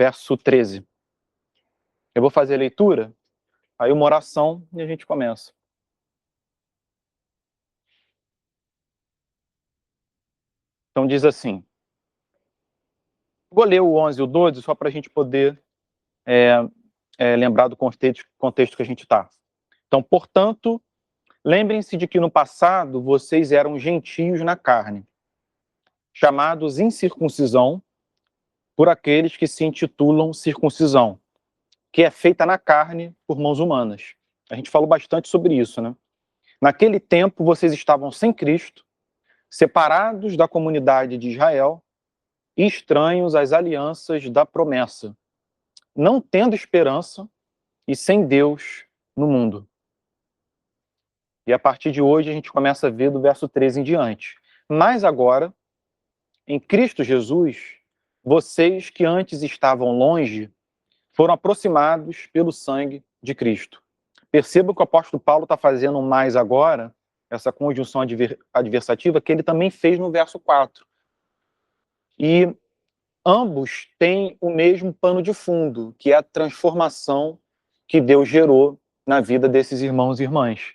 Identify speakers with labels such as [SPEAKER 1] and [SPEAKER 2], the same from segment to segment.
[SPEAKER 1] verso 13. Eu vou fazer a leitura, aí uma oração e a gente começa. Então diz assim, vou ler o 11 e o 12 só para a gente poder lembrar do contexto que a gente está. Então, portanto, lembrem-se de que no passado vocês eram gentios na carne, chamados incircuncisão por aqueles que se intitulam circuncisão, que é feita na carne por mãos humanas. A gente falou bastante sobre isso, né? Naquele tempo vocês estavam sem Cristo, separados da comunidade de Israel e estranhos às alianças da promessa, não tendo esperança e sem Deus no mundo. E a partir de hoje a gente começa a ver do verso 13 em diante. Mas agora, em Cristo Jesus, vocês que antes estavam longe, foram aproximados pelo sangue de Cristo. Perceba que o apóstolo Paulo está fazendo mais agora, essa conjunção adversativa, que ele também fez no verso 4. E ambos têm o mesmo pano de fundo, que é a transformação que Deus gerou na vida desses irmãos e irmãs.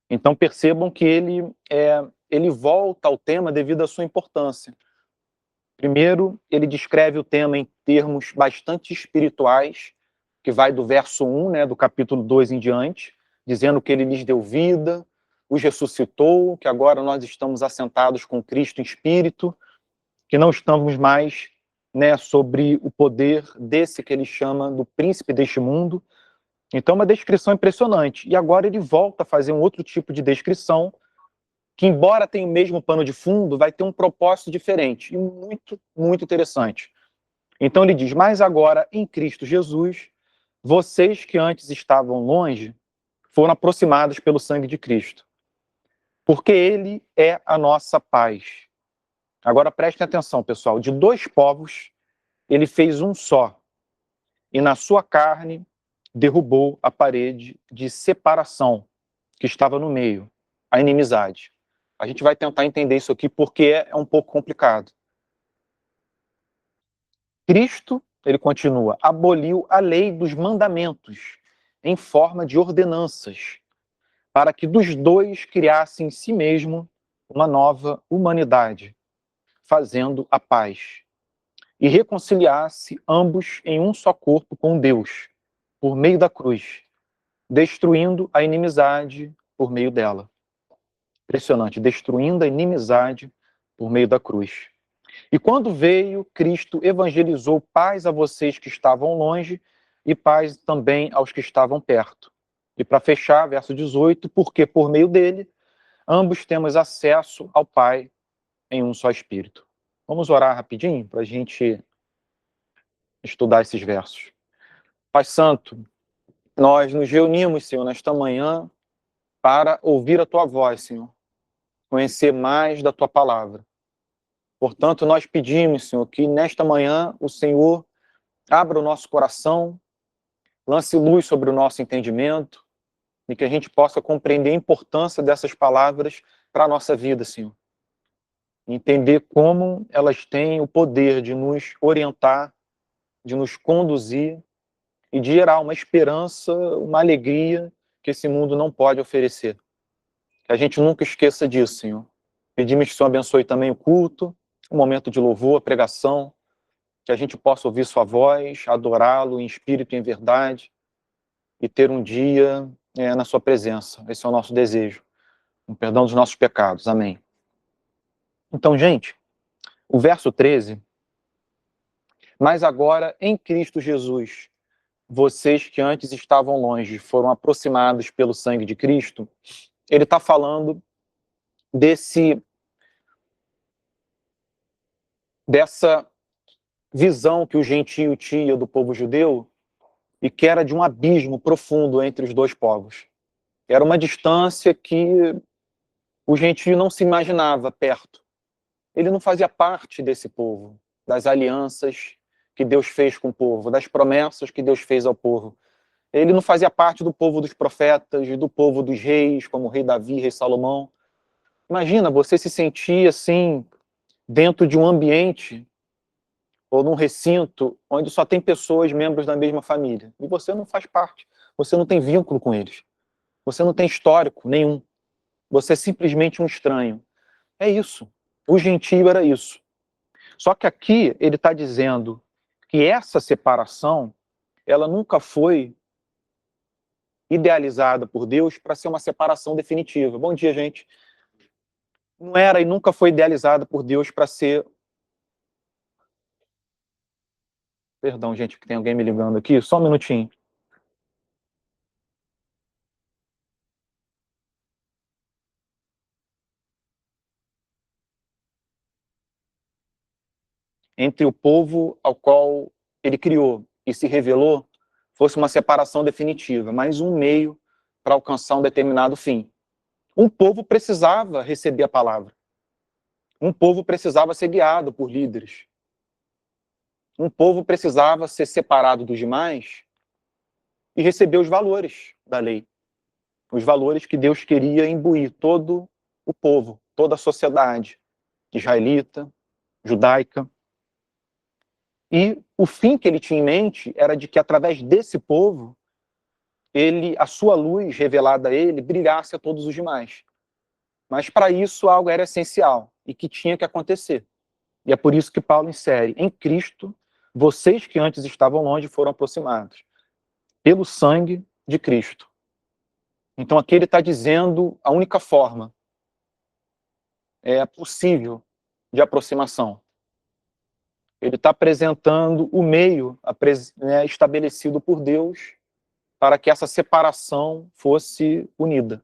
[SPEAKER 1] Então percebam que ele volta ao tema devido à sua importância. Primeiro, ele descreve o tema em termos bastante espirituais, que vai do verso 1, né, do capítulo 2 em diante, dizendo que ele lhes deu vida, os ressuscitou, que agora nós estamos assentados com Cristo em espírito, que não estamos mais, né, sobre o poder desse que ele chama do príncipe deste mundo. Então, uma descrição impressionante. E agora ele volta a fazer um outro tipo de descrição, que, embora tenha o mesmo pano de fundo, vai ter um propósito diferente e muito, muito interessante. Então ele diz, mas agora, em Cristo Jesus, vocês que antes estavam longe, foram aproximados pelo sangue de Cristo, porque ele é a nossa paz. Agora prestem atenção, pessoal, de dois povos, ele fez um só, e na sua carne derrubou a parede de separação que estava no meio, a inimizade. A gente vai tentar entender isso aqui porque é um pouco complicado. Cristo, ele continua, aboliu a lei dos mandamentos em forma de ordenanças, para que dos dois criasse em si mesmo uma nova humanidade, fazendo a paz, e reconciliasse ambos em um só corpo com Deus, por meio da cruz, destruindo a inimizade por meio dela. Impressionante, destruindo a inimizade por meio da cruz. E quando veio, Cristo evangelizou paz a vocês que estavam longe e paz também aos que estavam perto. E para fechar, verso 18, porque por meio dele, ambos temos acesso ao Pai em um só Espírito. Vamos orar rapidinho para a gente estudar esses versos. Pai Santo, nós nos reunimos, Senhor, nesta manhã para ouvir a Tua voz, Senhor, conhecer mais da Tua palavra. Portanto, nós pedimos, Senhor, que nesta manhã o Senhor abra o nosso coração, lance luz sobre o nosso entendimento e que a gente possa compreender a importância dessas palavras para a nossa vida, Senhor. Entender como elas têm o poder de nos orientar, de nos conduzir e de gerar uma esperança, uma alegria que esse mundo não pode oferecer. Que a gente nunca esqueça disso, Senhor. Pedimos que o Senhor abençoe também o culto, o momento de louvor, a pregação, que a gente possa ouvir sua voz, adorá-lo em espírito e em verdade, e ter um dia na sua presença. Esse é o nosso desejo. Um perdão dos nossos pecados. Amém. Então, gente, o verso 13, mas agora em Cristo Jesus, vocês que antes estavam longe foram aproximados pelo sangue de Cristo, ele está falando dessa visão que o gentio tinha do povo judeu e que era de um abismo profundo entre os dois povos. Era uma distância que o gentio não se imaginava perto. Ele não fazia parte desse povo, das alianças que Deus fez com o povo, das promessas que Deus fez ao povo. Ele não fazia parte do povo dos profetas, do povo dos reis, como o rei Davi, rei Salomão. Imagina, você se sentir assim, dentro de um ambiente ou num recinto onde só tem pessoas, membros da mesma família, e você não faz parte, você não tem vínculo com eles, você não tem histórico nenhum, você é simplesmente um estranho. É isso. O gentio era isso. Só que aqui ele está dizendo que essa separação, ela nunca foi idealizada por Deus para ser uma separação definitiva. Bom dia, gente. Não era e nunca foi idealizada por Deus para ser... Perdão, gente, que tem alguém me ligando aqui, só um minutinho. Entre o povo ao qual ele criou e se revelou, fosse uma separação definitiva, mas um meio para alcançar um determinado fim. Um povo precisava receber a palavra. Um povo precisava ser guiado por líderes. Um povo precisava ser separado dos demais e receber os valores da lei. Os valores que Deus queria imbuir todo o povo, toda a sociedade israelita, judaica. E o fim que ele tinha em mente era de que, através desse povo, a sua luz revelada a ele brilhasse a todos os demais. Mas para isso algo era essencial e que tinha que acontecer. E é por isso que Paulo insere: em Cristo, vocês que antes estavam longe foram aproximados pelo sangue de Cristo. Então aqui ele está dizendo a única forma possível de aproximação. Ele está apresentando o meio estabelecido por Deus para que essa separação fosse unida.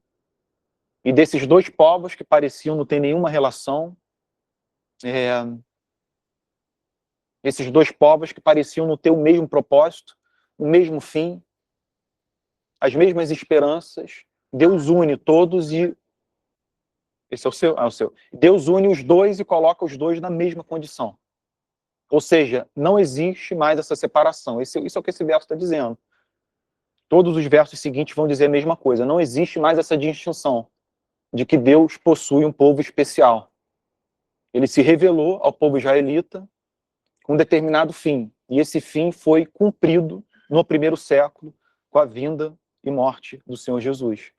[SPEAKER 1] E desses dois povos que pareciam não ter nenhuma relação, esses dois povos que pareciam não ter o mesmo propósito, o mesmo fim, as mesmas esperanças, Deus une todos e... Esse é o seu? Ah, o seu. Deus une os dois e coloca os dois na mesma condição. Ou seja, não existe mais essa separação. Isso é o que esse verso está dizendo. Todos os versos seguintes vão dizer a mesma coisa. Não existe mais essa distinção de que Deus possui um povo especial. Ele se revelou ao povo israelita com um determinado fim. E esse fim foi cumprido no primeiro século com a vinda e morte do Senhor Jesus.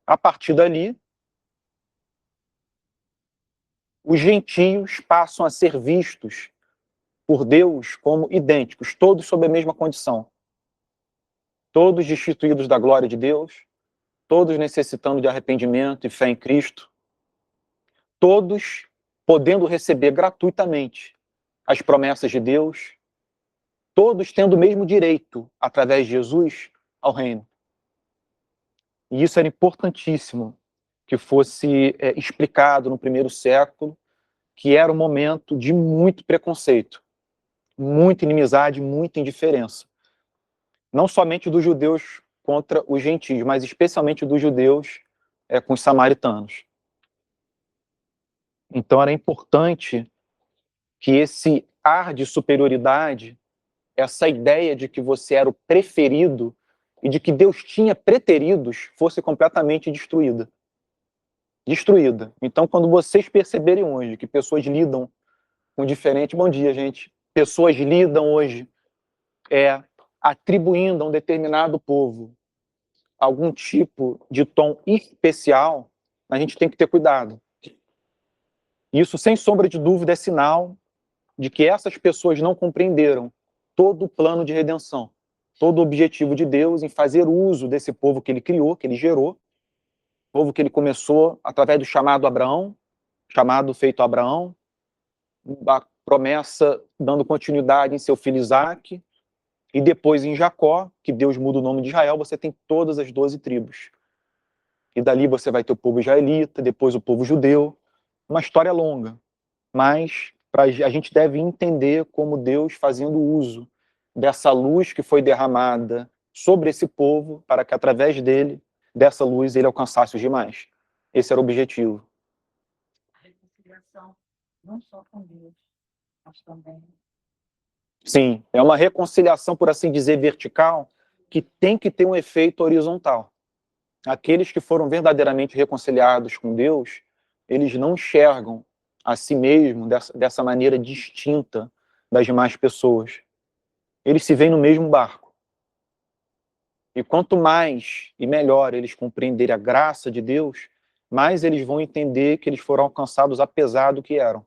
[SPEAKER 1] A partir dali, os gentios passam a ser vistos por Deus como idênticos, todos sob a mesma condição. Todos destituídos da glória de Deus, todos necessitando de arrependimento e fé em Cristo, todos podendo receber gratuitamente as promessas de Deus, todos tendo o mesmo direito, através de Jesus, ao reino. E isso era importantíssimo que fosse explicado no primeiro século, que era um momento de muito preconceito, muita inimizade, muita indiferença. Não somente dos judeus contra os gentios, mas especialmente dos judeus com os samaritanos. Então era importante que esse ar de superioridade, essa ideia de que você era o preferido e de que Deus tinha preteridos, fosse completamente destruída. Destruída. Então, quando vocês perceberem hoje que pessoas lidam com diferente... Bom dia, gente. Pessoas lidam hoje atribuindo a um determinado povo algum tipo de tom especial, a gente tem que ter cuidado. Isso, sem sombra de dúvida, é sinal de que essas pessoas não compreenderam todo o plano de redenção, todo o objetivo de Deus em fazer uso desse povo que ele criou, que ele gerou, povo que ele começou através do chamado Abraão, chamado feito a Abraão, a promessa dando continuidade em seu filho Isaque, e depois em Jacó, que Deus muda o nome de Israel, você tem todas as 12 tribos. E dali você vai ter o povo israelita, depois o povo judeu, uma história longa, mas a gente deve entender como Deus fazendo uso dessa luz que foi derramada sobre esse povo, para que através dele, dessa luz, ele alcançasse os demais. Esse era o objetivo.
[SPEAKER 2] A reconciliação, não só com Deus, mas também...
[SPEAKER 1] Sim, é uma reconciliação, por assim dizer, vertical, que tem que ter um efeito horizontal. Aqueles que foram verdadeiramente reconciliados com Deus, eles não enxergam a si mesmo dessa maneira distinta das demais pessoas. Eles se veem no mesmo barco. E quanto mais e melhor eles compreenderem a graça de Deus, mais eles vão entender que eles foram alcançados apesar do que eram,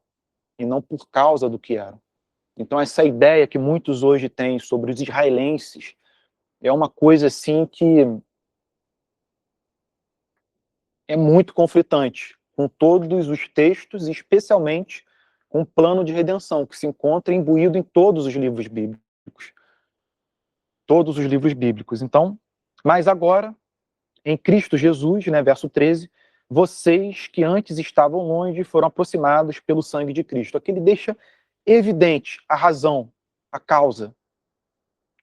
[SPEAKER 1] e não por causa do que eram. Então essa ideia que muitos hoje têm sobre os israelenses é uma coisa assim que é muito conflitante com todos os textos, e especialmente com o plano de redenção, que se encontra imbuído em todos os livros bíblicos. Todos os livros bíblicos. Então, mas agora, em Cristo Jesus, né, verso 13, vocês que antes estavam longe foram aproximados pelo sangue de Cristo. Aqui ele deixa evidente a razão, a causa.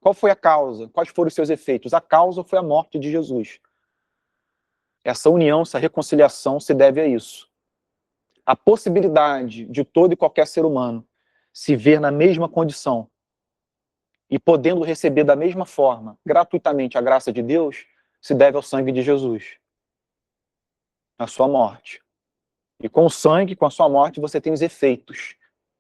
[SPEAKER 1] Qual foi a causa? Quais foram os seus efeitos? A causa foi a morte de Jesus. Essa união, essa reconciliação se deve a isso. A possibilidade de todo e qualquer ser humano se ver na mesma condição e podendo receber da mesma forma, gratuitamente, a graça de Deus, se deve ao sangue de Jesus, a sua morte. E com o sangue, com a sua morte, você tem os efeitos,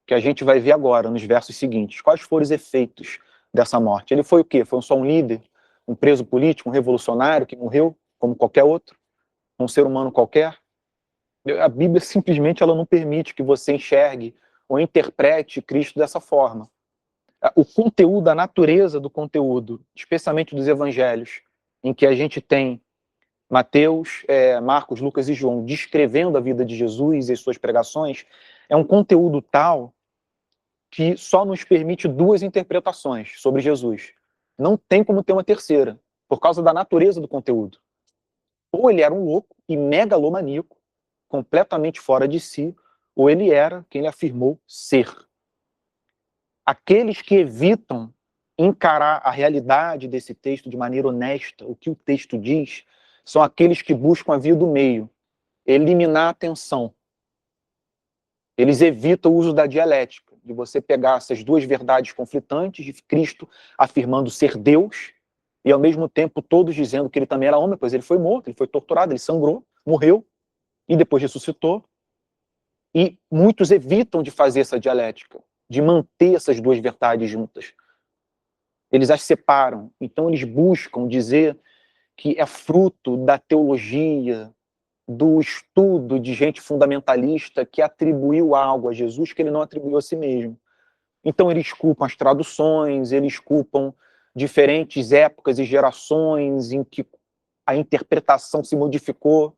[SPEAKER 1] que a gente vai ver agora, nos versos seguintes. Quais foram os efeitos dessa morte? Ele foi o quê? Foi só um líder, um preso político, um revolucionário que morreu, como qualquer outro, um ser humano qualquer? A Bíblia simplesmente ela não permite que você enxergue ou interprete Cristo dessa forma. O conteúdo, a natureza do conteúdo, especialmente dos evangelhos, em que a gente tem Mateus, Marcos, Lucas e João descrevendo a vida de Jesus e as suas pregações, é um conteúdo tal que só nos permite duas interpretações sobre Jesus. Não tem como ter uma terceira, por causa da natureza do conteúdo. Ou ele era um louco e megalomaníaco, completamente fora de si, ou ele era quem ele afirmou ser. Aqueles que evitam encarar a realidade desse texto de maneira honesta, o que o texto diz, são aqueles que buscam a via do meio, eliminar a tensão. Eles evitam o uso da dialética, de você pegar essas duas verdades conflitantes, de Cristo afirmando ser Deus, e ao mesmo tempo todos dizendo que ele também era homem, pois ele foi morto, ele foi torturado, ele sangrou, morreu, e depois ressuscitou. E muitos evitam de fazer essa dialética, de manter essas duas verdades juntas. Eles as separam. Então eles buscam dizer que é fruto da teologia, do estudo de gente fundamentalista que atribuiu algo a Jesus que ele não atribuiu a si mesmo. Então eles culpam as traduções, eles culpam diferentes épocas e gerações em que a interpretação se modificou,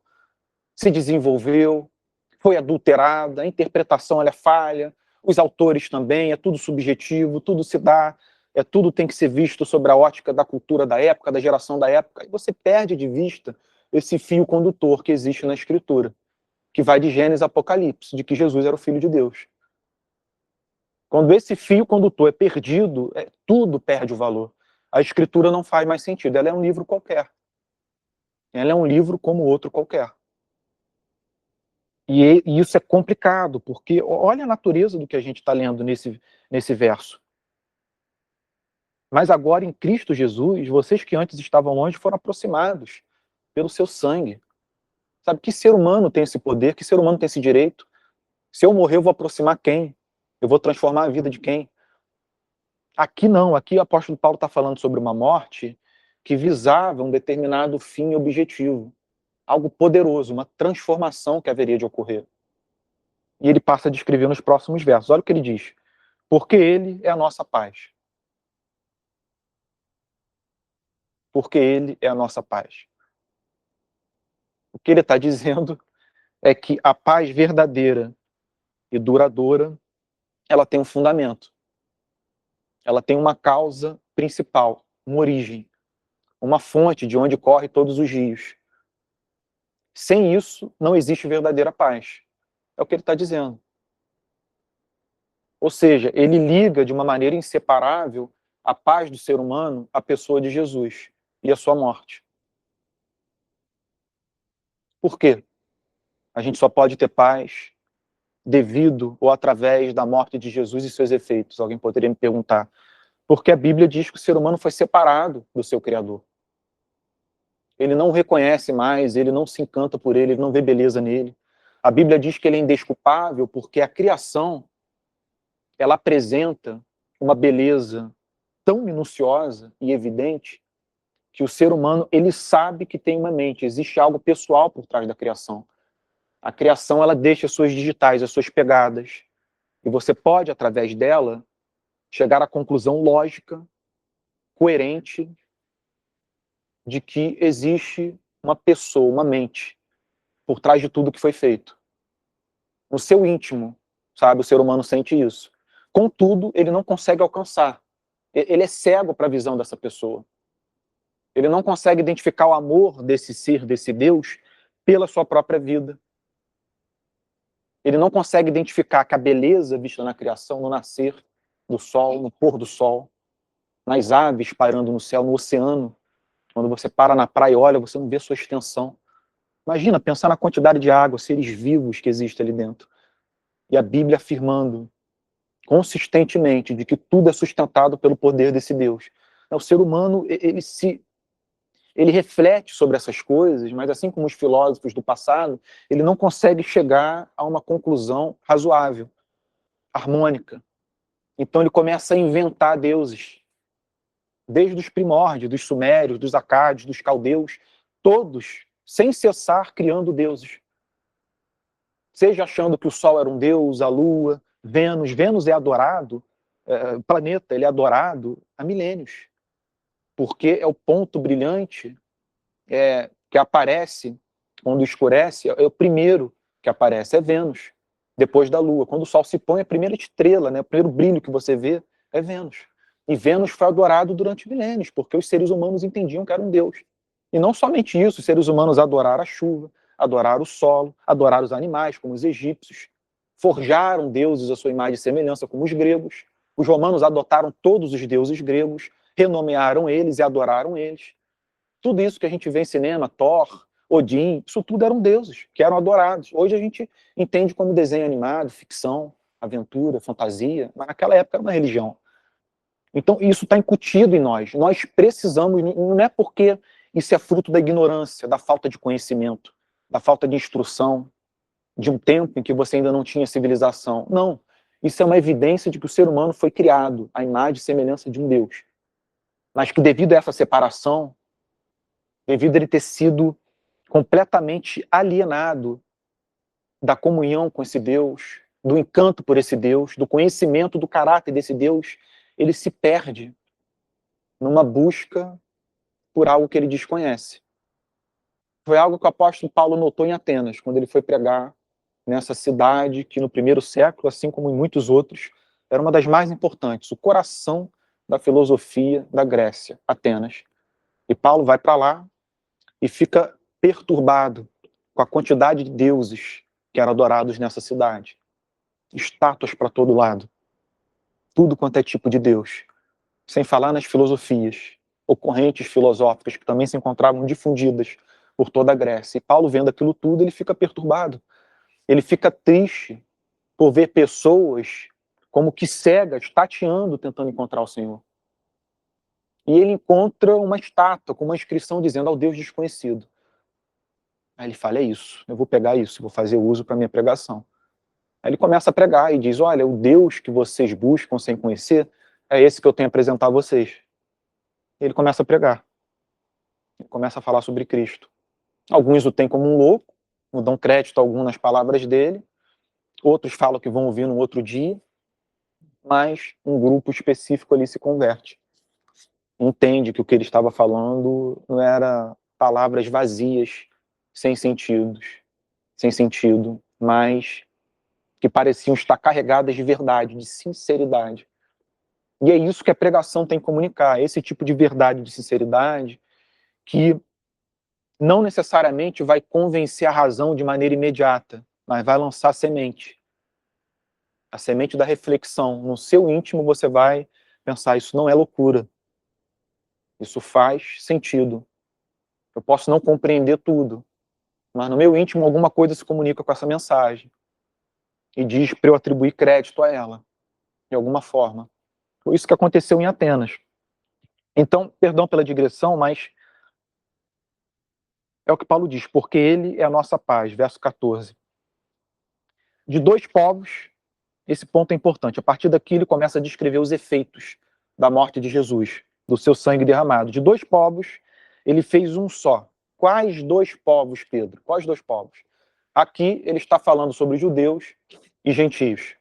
[SPEAKER 1] se desenvolveu, foi adulterada, a interpretação ela é falha, os autores também, é tudo subjetivo, tudo se dá, tudo tem que ser visto sobre a ótica da cultura da época, da geração da época, e você perde de vista esse fio condutor que existe na Escritura, que vai de Gênesis a Apocalipse, de que Jesus era o Filho de Deus. Quando esse fio condutor é perdido, tudo perde o valor. A Escritura não faz mais sentido, ela é um livro qualquer. Ela é um livro como outro qualquer. E isso é complicado, porque olha a natureza do que a gente está lendo nesse verso. Mas agora em Cristo Jesus, vocês que antes estavam longe foram aproximados pelo seu sangue. Sabe, que ser humano tem esse poder? Que ser humano tem esse direito? Se eu morrer, eu vou aproximar quem? Eu vou transformar a vida de quem? Aqui não, aqui o apóstolo Paulo está falando sobre uma morte que visava um determinado fim objetivo. Algo poderoso, uma transformação que haveria de ocorrer. E ele passa a descrever nos próximos versos. Olha o que ele diz. Porque ele é a nossa paz. Porque ele é a nossa paz. O que ele está dizendo é que a paz verdadeira e duradoura, ela tem um fundamento. Ela tem uma causa principal, uma origem, uma fonte de onde corre todos os rios. Sem isso, não existe verdadeira paz. É o que ele está dizendo. Ou seja, ele liga de uma maneira inseparável a paz do ser humano à pessoa de Jesus e a sua morte. Por quê? A gente só pode ter paz devido ou através da morte de Jesus e seus efeitos. Alguém poderia me perguntar. Porque a Bíblia diz que o ser humano foi separado do seu Criador. Ele não o reconhece mais, ele não se encanta por ele não vê beleza nele. A Bíblia diz que ele é indesculpável porque a criação, ela apresenta uma beleza tão minuciosa e evidente que o ser humano, ele sabe que tem uma mente, existe algo pessoal por trás da criação. A criação, ela deixa as suas digitais, as suas pegadas, e você pode, através dela, chegar à conclusão lógica, coerente, de que existe uma pessoa, uma mente, por trás de tudo que foi feito. No seu íntimo, sabe, o ser humano sente isso. Contudo, ele não consegue alcançar. Ele é cego para a visão dessa pessoa. Ele não consegue identificar o amor desse ser, desse Deus, pela sua própria vida. Ele não consegue identificar que a beleza vista na criação, no nascer do sol, no pôr do sol, nas aves pairando no céu, no oceano. Quando você para na praia e olha, você não vê sua extensão. Imagina, pensar na quantidade de água, seres vivos que existem ali dentro. E a Bíblia afirmando consistentemente de que tudo é sustentado pelo poder desse Deus. O ser humano, ele reflete sobre essas coisas, mas assim como os filósofos do passado, ele não consegue chegar a uma conclusão razoável, harmônica. Então ele começa a inventar deuses. Desde os primórdios, dos sumérios, dos acádios, dos caldeus, todos, sem cessar, criando deuses. Seja achando que o Sol era um deus, a Lua, Vênus. Vênus é adorado, o planeta, ele é adorado há milênios. Porque é o ponto brilhante que aparece quando escurece, é o primeiro que aparece, é Vênus, depois da Lua. Quando o Sol se põe, a primeira estrela, né, o primeiro brilho que você vê é Vênus. E Vênus foi adorado durante milênios, porque os seres humanos entendiam que era um deus. E não somente isso, os seres humanos adoraram a chuva, adoraram o solo, adoraram os animais, como os egípcios, forjaram deuses à sua imagem e semelhança, como os gregos. Os romanos adotaram todos os deuses gregos, renomearam eles e adoraram eles. Tudo isso que a gente vê em cinema, Thor, Odin, isso tudo eram deuses que eram adorados. Hoje a gente entende como desenho animado, ficção, aventura, fantasia, mas naquela época era uma religião. Então isso está incutido em nós. Nós precisamos, não é porque isso é fruto da ignorância, da falta de conhecimento, da falta de instrução, de um tempo em que você ainda não tinha civilização. Não. Isso é uma evidência de que o ser humano foi criado à imagem e semelhança de um Deus. Mas que devido a essa separação, devido a ele ter sido completamente alienado da comunhão com esse Deus, do encanto por esse Deus, do conhecimento do caráter desse Deus, ele se perde numa busca por algo que ele desconhece. Foi algo que o apóstolo Paulo notou em Atenas, quando ele foi pregar nessa cidade que no primeiro século, assim como em muitos outros, era uma das mais importantes, o coração da filosofia da Grécia, Atenas. E Paulo vai para lá e fica perturbado com a quantidade de deuses que eram adorados nessa cidade. Estátuas para todo lado. Tudo quanto é tipo de Deus. Sem falar nas filosofias, ou correntes filosóficas que também se encontravam difundidas por toda a Grécia. E Paulo, vendo aquilo tudo, ele fica perturbado. Ele fica triste por ver pessoas como que cegas, tateando, tentando encontrar o Senhor. E ele encontra uma estátua com uma inscrição dizendo ao Deus desconhecido. Aí ele fala, é isso, eu vou pegar isso, vou fazer uso para minha pregação. Aí ele começa a pregar e diz, olha, o Deus que vocês buscam sem conhecer é esse que eu tenho a apresentar a vocês. E ele começa a pregar. Ele começa a falar sobre Cristo. Alguns o têm como um louco, não dão crédito algum nas palavras dele, outros falam que vão ouvir no outro dia, mas um grupo específico ali se converte. Entende que o que ele estava falando não era palavras vazias, sem sentido, mas que pareciam estar carregadas de verdade, de sinceridade. E é isso que a pregação tem que comunicar, esse tipo de verdade, de sinceridade, que não necessariamente vai convencer a razão de maneira imediata, mas vai lançar a semente da reflexão. No seu íntimo você vai pensar, isso não é loucura, isso faz sentido. Eu posso não compreender tudo, mas no meu íntimo alguma coisa se comunica com essa mensagem e diz para eu atribuir crédito a ela, de alguma forma. Foi isso que aconteceu em Atenas. Então, perdão pela digressão, mas é o que Paulo diz, porque ele é a nossa paz, verso 14. De dois povos esse ponto é importante. A partir daqui ele começa a descrever os efeitos da morte de Jesus, do seu sangue derramado. De dois povos, ele fez um só. Quais dois povos, Pedro? Quais dois povos? Aqui ele está falando sobre judeus e gentios.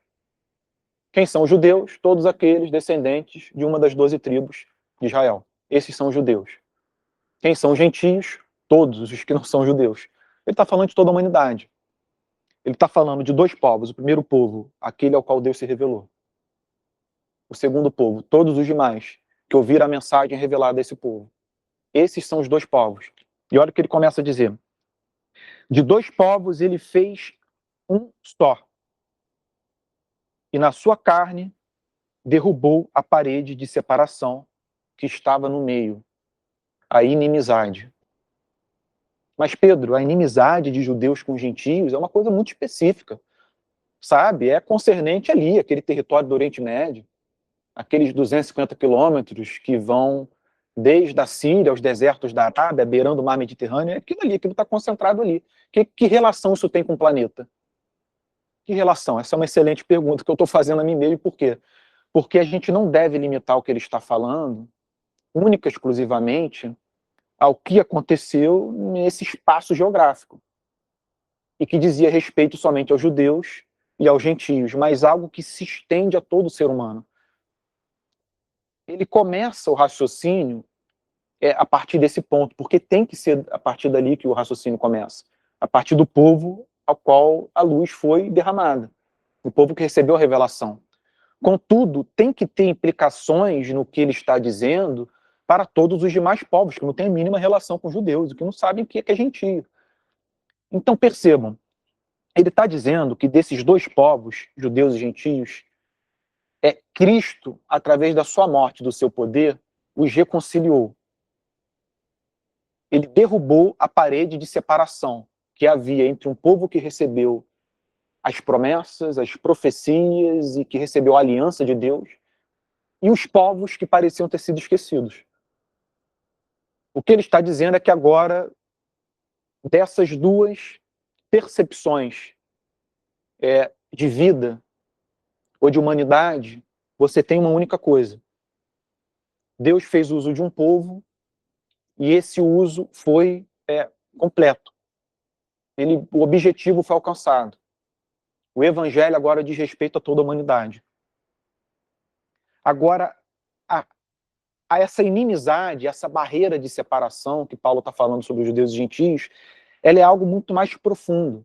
[SPEAKER 1] Quem são os judeus? Todos aqueles descendentes de uma das 12 tribos de Israel. Esses são os judeus. Quem são os gentios? Todos os que não são judeus. Ele está falando de toda a humanidade. Ele está falando de dois povos. O primeiro povo, aquele ao qual Deus se revelou. O segundo povo, todos os demais que ouviram a mensagem revelada a esse povo. Esses são os dois povos. E olha o que ele começa a dizer. De dois povos ele fez um só. E na sua carne derrubou a parede de separação que estava no meio, a inimizade. Mas, Pedro, a inimizade de judeus com gentios é uma coisa muito específica, sabe? É concernente ali, aquele território do Oriente Médio, aqueles 250 quilômetros que vão desde a Síria aos desertos da Arábia, beirando o mar Mediterrâneo, é aquilo ali, aquilo está concentrado ali. Que relação isso tem com o planeta? Que relação? Essa é uma excelente pergunta que eu estou fazendo a mim mesmo, por quê? Porque a gente não deve limitar o que ele está falando, única e exclusivamente, ao que aconteceu nesse espaço geográfico, e que dizia respeito somente aos judeus e aos gentios, mas algo que se estende a todo ser humano. Ele começa o raciocínio a partir desse ponto, porque tem que ser a partir dali que o raciocínio começa, a partir do povo ao qual a luz foi derramada, o povo que recebeu a revelação. Contudo, tem que ter implicações no que ele está dizendo para todos os demais povos, que não têm a mínima relação com os judeus, que não sabem o que é gentio. Então, percebam, ele está dizendo que desses dois povos, judeus e gentios, Cristo, através da sua morte, do seu poder, os reconciliou. Ele derrubou a parede de separação que havia entre um povo que recebeu as promessas, as profecias e que recebeu a aliança de Deus, e os povos que pareciam ter sido esquecidos. O que ele está dizendo é que agora, dessas duas percepções de vida ou de humanidade, você tem uma única coisa. Deus fez uso de um povo e esse uso foi completo. O objetivo foi alcançado. O evangelho agora diz respeito a toda a humanidade. Agora, a essa inimizade, essa barreira de separação que Paulo está falando sobre os judeus e gentios, ela é algo muito mais profundo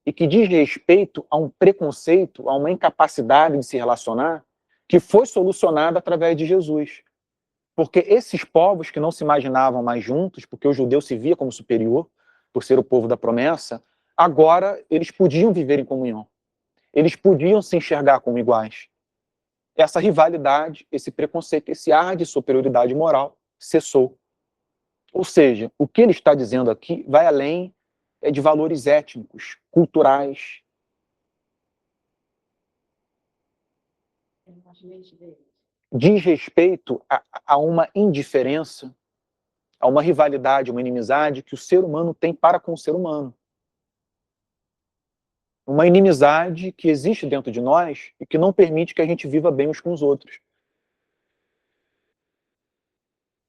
[SPEAKER 1] e que diz respeito a um preconceito, a uma incapacidade de se relacionar que foi solucionada através de Jesus. Porque esses povos que não se imaginavam mais juntos, porque o judeu se via como superior, por ser o povo da promessa, agora eles podiam viver em comunhão. Eles podiam se enxergar como iguais. Essa rivalidade, esse preconceito, esse ar de superioridade moral cessou. Ou seja, o que ele está dizendo aqui vai além de valores étnicos, culturais. Diz respeito a uma indiferença, a uma rivalidade, uma inimizade que o ser humano tem para com o ser humano. Uma inimizade que existe dentro de nós e que não permite que a gente viva bem uns com os outros.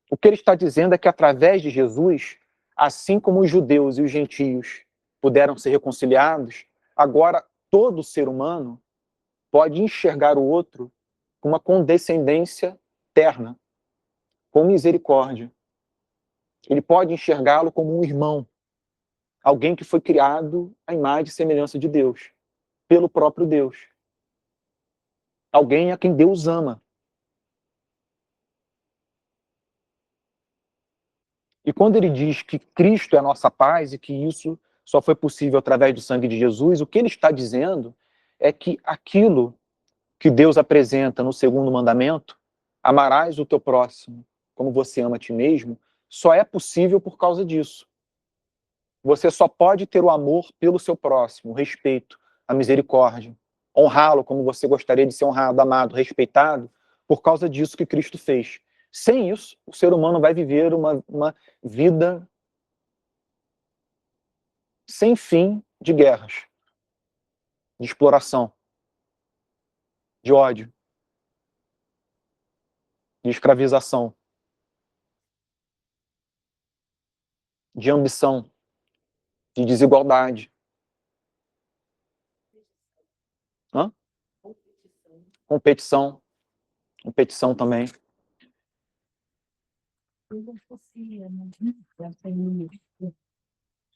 [SPEAKER 1] O que ele está dizendo é que através de Jesus, assim como os judeus e os gentios puderam ser reconciliados, agora todo ser humano pode enxergar o outro com uma condescendência terna, com misericórdia. Ele pode enxergá-lo como um irmão, alguém que foi criado à imagem e semelhança de Deus, pelo próprio Deus. Alguém a quem Deus ama. E quando ele diz que Cristo é a nossa paz e que isso só foi possível através do sangue de Jesus, o que ele está dizendo é que aquilo que Deus apresenta no segundo mandamento, amarás o teu próximo como você ama a ti mesmo, só é possível por causa disso. Você só pode ter o amor pelo seu próximo, o respeito, a misericórdia, honrá-lo como você gostaria de ser honrado, amado, respeitado, por causa disso que Cristo fez. Sem isso, o ser humano vai viver uma vida sem fim de guerras, de exploração. de ódio, de escravização, de ambição, de desigualdade. Hã? Competição. Competição também.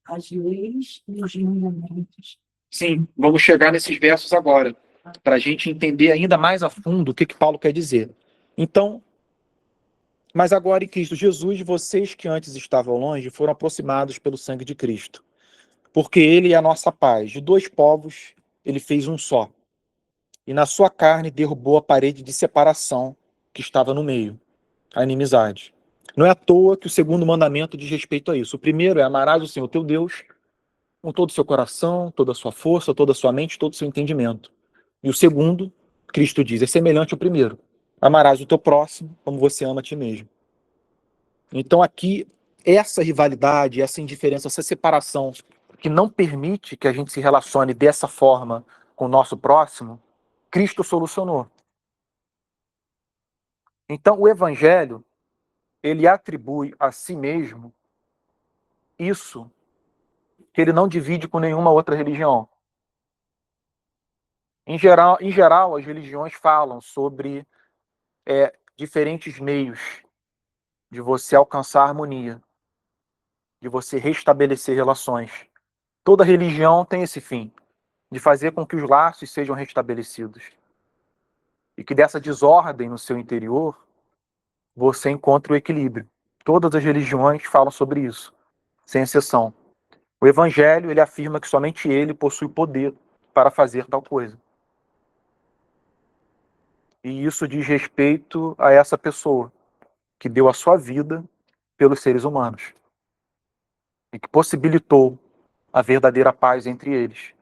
[SPEAKER 2] As leis e os mandamentos.
[SPEAKER 1] Sim, vamos chegar nesses versos agora, para a gente entender ainda mais a fundo o que Paulo quer dizer. Então, mas agora em Cristo Jesus, vocês que antes estavam longe foram aproximados pelo sangue de Cristo, porque ele é a nossa paz. De dois povos, ele fez um só. E na sua carne derrubou a parede de separação que estava no meio, a inimizade. Não é à toa que o segundo mandamento diz respeito a isso. O primeiro é amarás o Senhor teu Deus com todo o seu coração, toda a sua força, toda a sua mente, todo o seu entendimento. E o segundo, Cristo diz, é semelhante ao primeiro. Amarás o teu próximo como você ama a ti mesmo. Então aqui, essa rivalidade, essa indiferença, essa separação que não permite que a gente se relacione dessa forma com o nosso próximo, Cristo solucionou. Então o Evangelho, ele atribui a si mesmo isso que ele não divide com nenhuma outra religião. Em geral, as religiões falam sobre diferentes meios de você alcançar harmonia, de você restabelecer relações. Toda religião tem esse fim, de fazer com que os laços sejam restabelecidos. E que dessa desordem no seu interior, você encontre o equilíbrio. Todas as religiões falam sobre isso, sem exceção. O Evangelho, ele afirma que somente ele possui poder para fazer tal coisa. E isso diz respeito a essa pessoa que deu a sua vida pelos seres humanos e que possibilitou a verdadeira paz entre eles.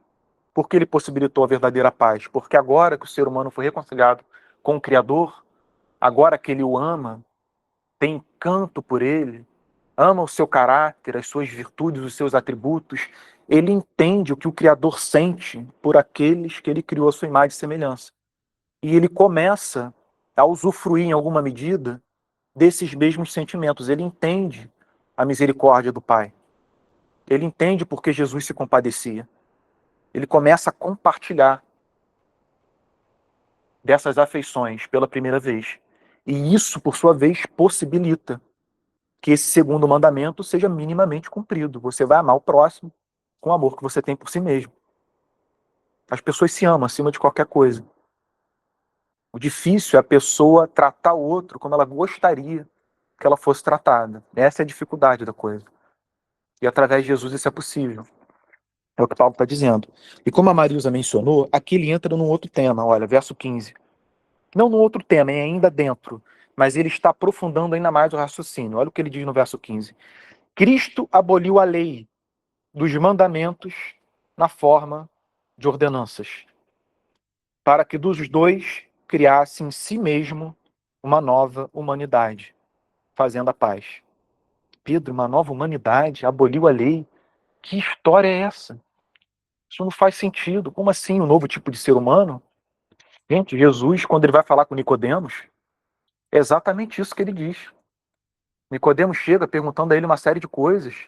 [SPEAKER 1] Por que ele possibilitou a verdadeira paz? Porque agora que o ser humano foi reconciliado com o Criador, agora que ele o ama, tem encanto por ele, ama o seu caráter, as suas virtudes, os seus atributos, ele entende o que o Criador sente por aqueles que ele criou a sua imagem e semelhança. E ele começa a usufruir, em alguma medida, desses mesmos sentimentos. Ele entende a misericórdia do Pai. Ele entende por que Jesus se compadecia. Ele começa a compartilhar dessas afeições pela primeira vez. E isso, por sua vez, possibilita que esse segundo mandamento seja minimamente cumprido. Você vai amar o próximo com o amor que você tem por si mesmo. As pessoas se amam acima de qualquer coisa. O difícil é a pessoa tratar o outro como ela gostaria que ela fosse tratada. Essa é a dificuldade da coisa. E através de Jesus isso é possível. É o que Paulo está dizendo. E como a Marisa mencionou, aqui ele entra num outro tema, olha, verso 15. Não num outro tema, é ainda dentro, mas ele está aprofundando ainda mais o raciocínio. Olha o que ele diz no verso 15. Cristo aboliu a lei dos mandamentos na forma de ordenanças, para que dos dois criasse em si mesmo uma nova humanidade, fazendo a paz. Pedro, uma nova humanidade, aboliu a lei. Que história é essa? Isso não faz sentido. Como assim um novo tipo de ser humano? Gente, Jesus, quando ele vai falar com Nicodemos, é exatamente isso que ele diz. Nicodemos chega perguntando a ele uma série de coisas,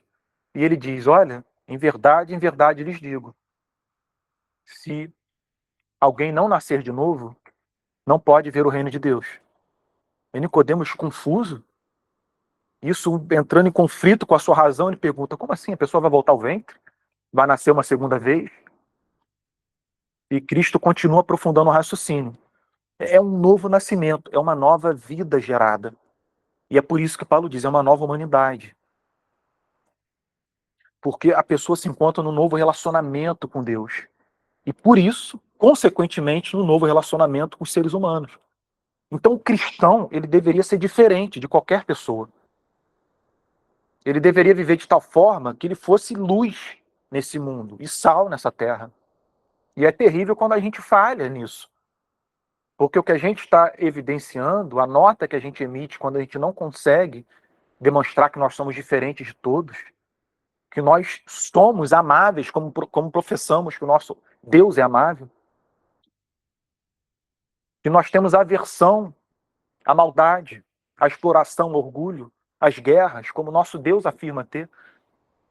[SPEAKER 1] e ele diz, olha, em verdade lhes digo, se alguém não nascer de novo, não pode ver o reino de Deus. E Nicodemos, confuso, isso entrando em conflito com a sua razão, ele pergunta, como assim? A pessoa vai voltar ao ventre? Vai nascer uma segunda vez? E Cristo continua aprofundando o raciocínio. É um novo nascimento, é uma nova vida gerada. E é por isso que Paulo diz, é uma nova humanidade. Porque a pessoa se encontra num novo relacionamento com Deus. E por isso, consequentemente, num novo relacionamento com os seres humanos. Então o cristão, ele deveria ser diferente de qualquer pessoa. Ele deveria viver de tal forma que ele fosse luz nesse mundo e sal nessa terra. E é terrível quando a gente falha nisso. Porque o que a gente está evidenciando, a nota que a gente emite quando a gente não consegue demonstrar que nós somos diferentes de todos, que nós somos amáveis, como professamos que o nosso Deus é amável, que nós temos aversão à maldade, à exploração, ao orgulho, às guerras, como nosso Deus afirma ter.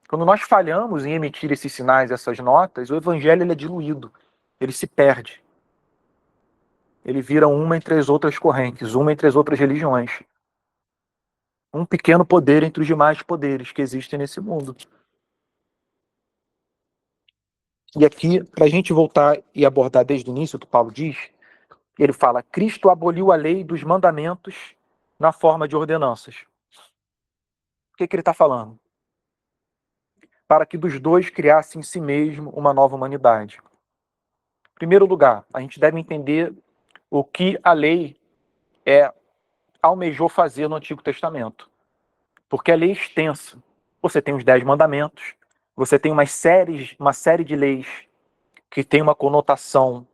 [SPEAKER 1] Quando nós falhamos em emitir esses sinais, essas notas, o evangelho ele é diluído, ele se perde. Ele vira uma entre as outras correntes, uma entre as outras religiões. Um pequeno poder entre os demais poderes que existem nesse mundo. E aqui, para a gente voltar e abordar desde o início o que Paulo diz, ele fala: Cristo aboliu a lei dos mandamentos na forma de ordenanças. O que ele está falando? Para que dos dois criasse em si mesmo uma nova humanidade. Em primeiro lugar, a gente deve entender o que a lei almejou fazer no Antigo Testamento. Porque a lei é extensa. Você tem os 10 mandamentos, você tem uma série de leis que tem uma conotação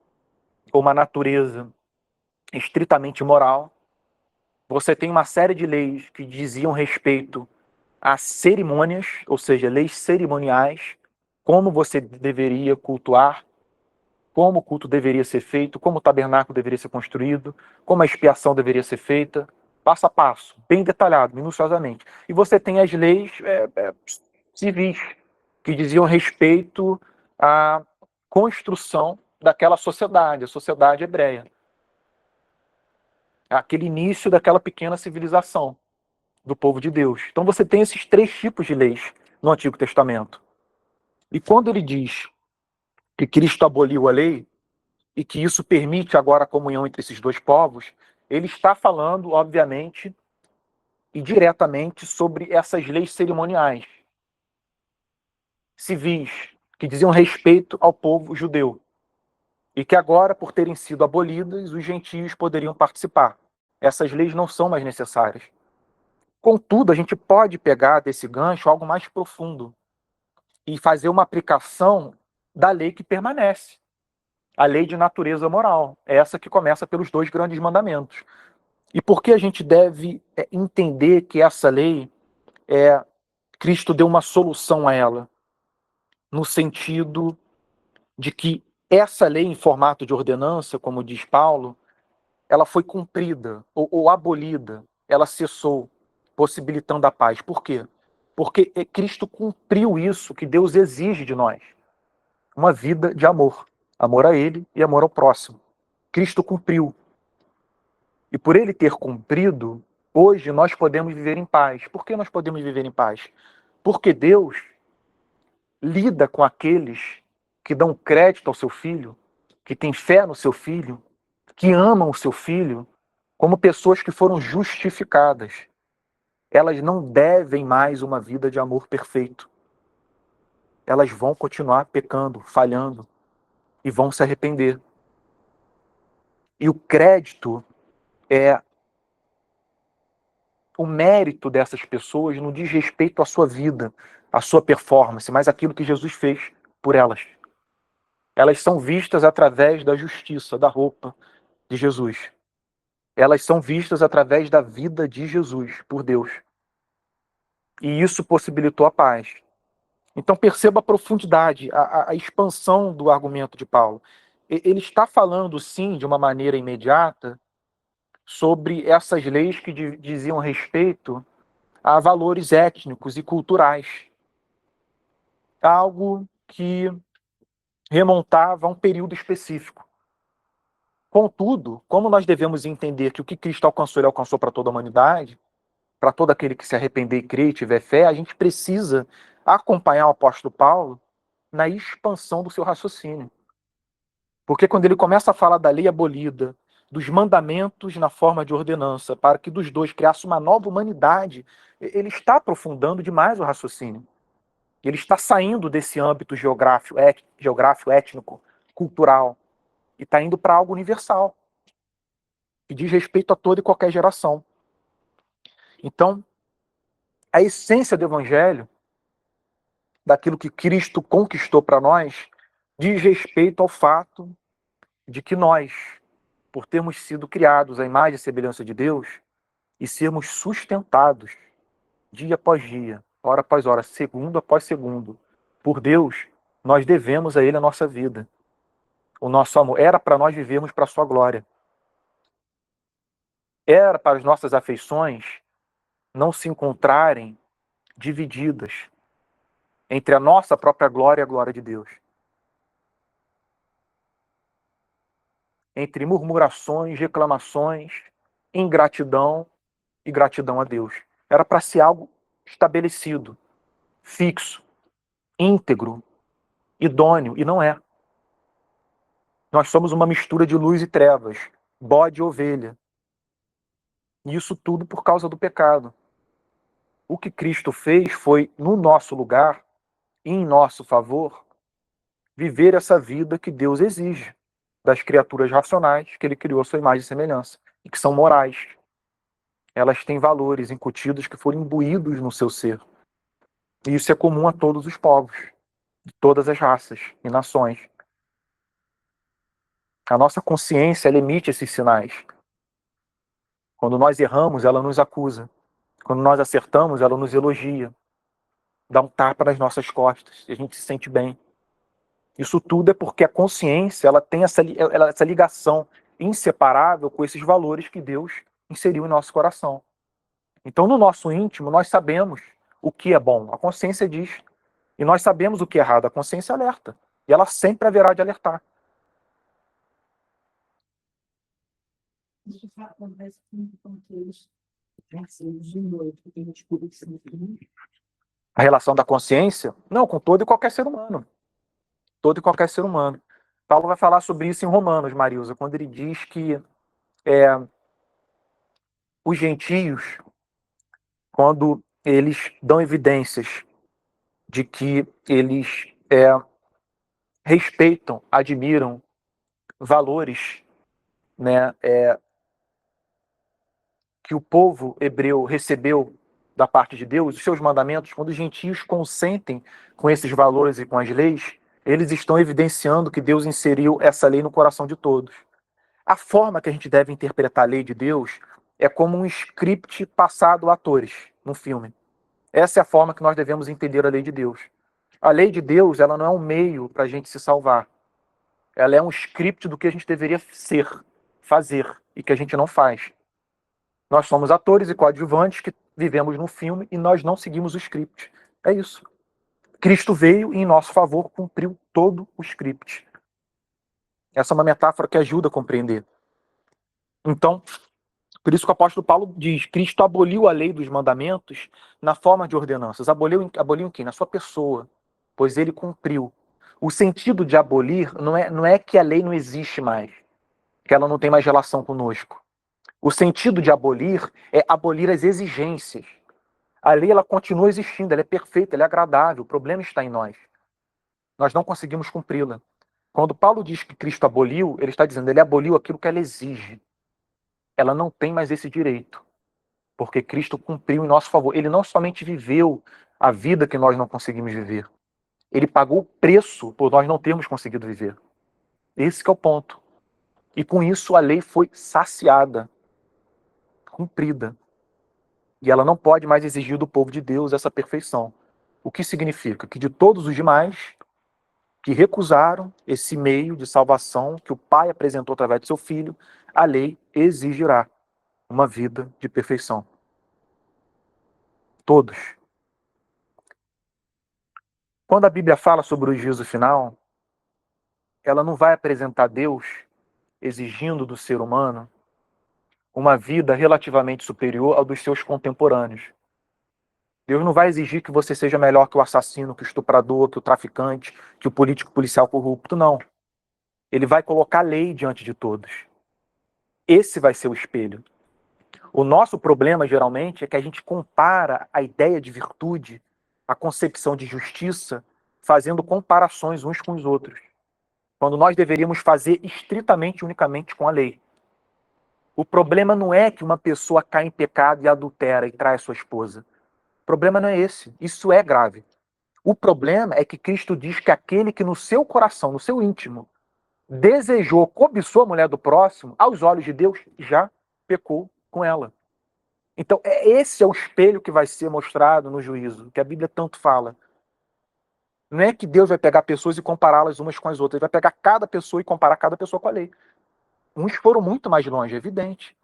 [SPEAKER 1] ou uma natureza estritamente moral. Você tem uma série de leis que diziam respeito a cerimônias, ou seja, leis cerimoniais, como você deveria cultuar, como o culto deveria ser feito, como o tabernáculo deveria ser construído, como a expiação deveria ser feita, passo a passo, bem detalhado, minuciosamente. E você tem as leis civis, que diziam respeito à construção daquela sociedade, a sociedade hebreia. Aquele início daquela pequena civilização do povo de Deus. Então você tem esses 3 tipos de leis no Antigo Testamento. E quando ele diz que Cristo aboliu a lei, e que isso permite agora a comunhão entre esses 2 povos, ele está falando, obviamente, e diretamente sobre essas leis cerimoniais, civis, que diziam respeito ao povo judeu. E que agora, por terem sido abolidas, os gentios poderiam participar. Essas leis não são mais necessárias. Contudo, a gente pode pegar desse gancho algo mais profundo e fazer uma aplicação da lei que permanece. A lei de natureza moral, essa que começa pelos 2 grandes mandamentos. E por que a gente deve entender que essa lei, Cristo deu uma solução a ela? No sentido de que essa lei em formato de ordenança, como diz Paulo, ela foi cumprida ou abolida, ela cessou, possibilitando a paz. Por quê? Porque Cristo cumpriu isso que Deus exige de nós. Uma vida de amor. Amor a Ele e amor ao próximo. Cristo cumpriu. E por Ele ter cumprido, hoje nós podemos viver em paz. Por que nós podemos viver em paz? Porque Deus lida com aqueles que dão crédito ao seu Filho, que têm fé no seu Filho, que amam o seu Filho, como pessoas que foram justificadas. Elas não devem mais uma vida de amor perfeito. Elas vão continuar pecando, falhando, e vão se arrepender. E o crédito o mérito dessas pessoas não diz respeito à sua vida, à sua performance, mas aquilo que Jesus fez por elas. Elas são vistas através da justiça, da roupa de Jesus. Elas são vistas através da vida de Jesus, por Deus. E isso possibilitou a paz. Então perceba a profundidade, a expansão do argumento de Paulo. Ele está falando, sim, de uma maneira imediata, sobre essas leis que diziam respeito a valores étnicos e culturais. Algo que remontava a um período específico. Contudo, como nós devemos entender que o que Cristo alcançou, ele alcançou para toda a humanidade, para todo aquele que se arrepender e crer e tiver fé, a gente precisa acompanhar o apóstolo Paulo na expansão do seu raciocínio. Porque quando ele começa a falar da lei abolida, dos mandamentos na forma de ordenança, para que dos 2 criasse uma nova humanidade, ele está aprofundando demais o raciocínio. Ele está saindo desse âmbito geográfico, étnico, cultural, e está indo para algo universal, que diz respeito a toda e qualquer geração. Então, a essência do Evangelho, daquilo que Cristo conquistou para nós, diz respeito ao fato de que nós, por termos sido criados à imagem e semelhança de Deus, e sermos sustentados dia após dia, hora após hora, segundo após segundo, por Deus, nós devemos a Ele a nossa vida. O nosso amor era para nós vivermos para a sua glória.
[SPEAKER 3] era para as nossas afeições não se encontrarem divididas entre a nossa própria glória e a glória de Deus. Entre murmurações, reclamações, ingratidão e gratidão a Deus. Era para ser algo estabelecido, fixo, íntegro, idôneo, e não é. Nós somos uma mistura de luz e trevas, bode e ovelha. E isso tudo por causa do pecado. O que Cristo fez foi, no nosso lugar e em nosso favor, viver essa vida que Deus exige das criaturas racionais que ele criou à sua imagem e semelhança, e que são morais. Elas têm valores incutidos que foram imbuídos no seu ser. E isso é comum a todos os povos, de todas as raças e nações. A nossa consciência, ela emite esses sinais. Quando nós erramos, ela nos acusa. Quando nós acertamos, ela nos elogia. Dá um tapa nas nossas costas e a gente se sente bem. Isso tudo é porque a consciência, ela tem essa ligação inseparável com esses valores que Deus inseriu em nosso coração. Então, no nosso íntimo, nós sabemos o que é bom. A consciência diz. E nós sabemos o que é errado. A consciência alerta. E ela sempre haverá de alertar.
[SPEAKER 2] Isso acontece com aqueles parceiros de noite, que tem escurecimento.
[SPEAKER 3] A relação da consciência? Não, com todo e qualquer ser humano. Todo e qualquer ser humano. Paulo vai falar sobre isso em Romanos, Marilza, quando ele diz que os gentios, quando eles dão evidências de que eles respeitam, admiram valores, né, que o povo hebreu recebeu da parte de Deus, os seus mandamentos, quando os gentios consentem com esses valores e com as leis, eles estão evidenciando que Deus inseriu essa lei no coração de todos. A forma que a gente deve interpretar a lei de Deus é como um script passado a atores no filme. Essa é a forma que nós devemos entender a lei de Deus. A lei de Deus, ela não é um meio para a gente se salvar. Ela é um script do que a gente deveria ser, fazer, e que a gente não faz. Nós somos atores e coadjuvantes que vivemos no filme e nós não seguimos o script. É isso. Cristo veio e, em nosso favor, cumpriu todo o script. Essa é uma metáfora que ajuda a compreender. Então, por isso que o apóstolo Paulo diz, Cristo aboliu a lei dos mandamentos na forma de ordenanças. Aboliu em quem? Na sua pessoa, pois ele cumpriu. O sentido de abolir não é que a lei não existe mais, que ela não tem mais relação conosco. O sentido de abolir é abolir as exigências. A lei, ela continua existindo, ela é perfeita, ela é agradável, o problema está em nós. Nós não conseguimos cumpri-la. Quando Paulo diz que Cristo aboliu, ele está dizendo, ele aboliu aquilo que ela exige. Ela não tem mais esse direito, porque Cristo cumpriu em nosso favor. Ele não somente viveu a vida que nós não conseguimos viver, ele pagou o preço por nós não termos conseguido viver. Esse que é o ponto. E com isso a lei foi saciada, cumprida. E ela não pode mais exigir do povo de Deus essa perfeição. O que significa? Que de todos os demais que recusaram esse meio de salvação que o Pai apresentou através de seu Filho, a lei exigirá uma vida de perfeição. Todos. Quando a Bíblia fala sobre o juízo final, ela não vai apresentar Deus exigindo do ser humano uma vida relativamente superior ao dos seus contemporâneos. Deus não vai exigir que você seja melhor que o assassino, que o estuprador, que o traficante, que o político policial corrupto, não. Ele vai colocar a lei diante de todos. Esse vai ser o espelho. O nosso problema, geralmente, é que a gente compara a ideia de virtude, a concepção de justiça, fazendo comparações uns com os outros, quando nós deveríamos fazer estritamente, unicamente com a lei. O problema não é que uma pessoa cai em pecado e adultera e trai a sua esposa. O problema não é esse. Isso é grave. O problema é que Cristo diz que aquele que no seu coração, no seu íntimo, desejou, cobiçou a mulher do próximo, aos olhos de Deus, já pecou com ela. Então, esse é o espelho que vai ser mostrado no juízo, que a Bíblia tanto fala. Não é que Deus vai pegar pessoas e compará-las umas com as outras. Ele vai pegar cada pessoa e comparar cada pessoa com a lei. Uns foram muito mais longe, é evidente.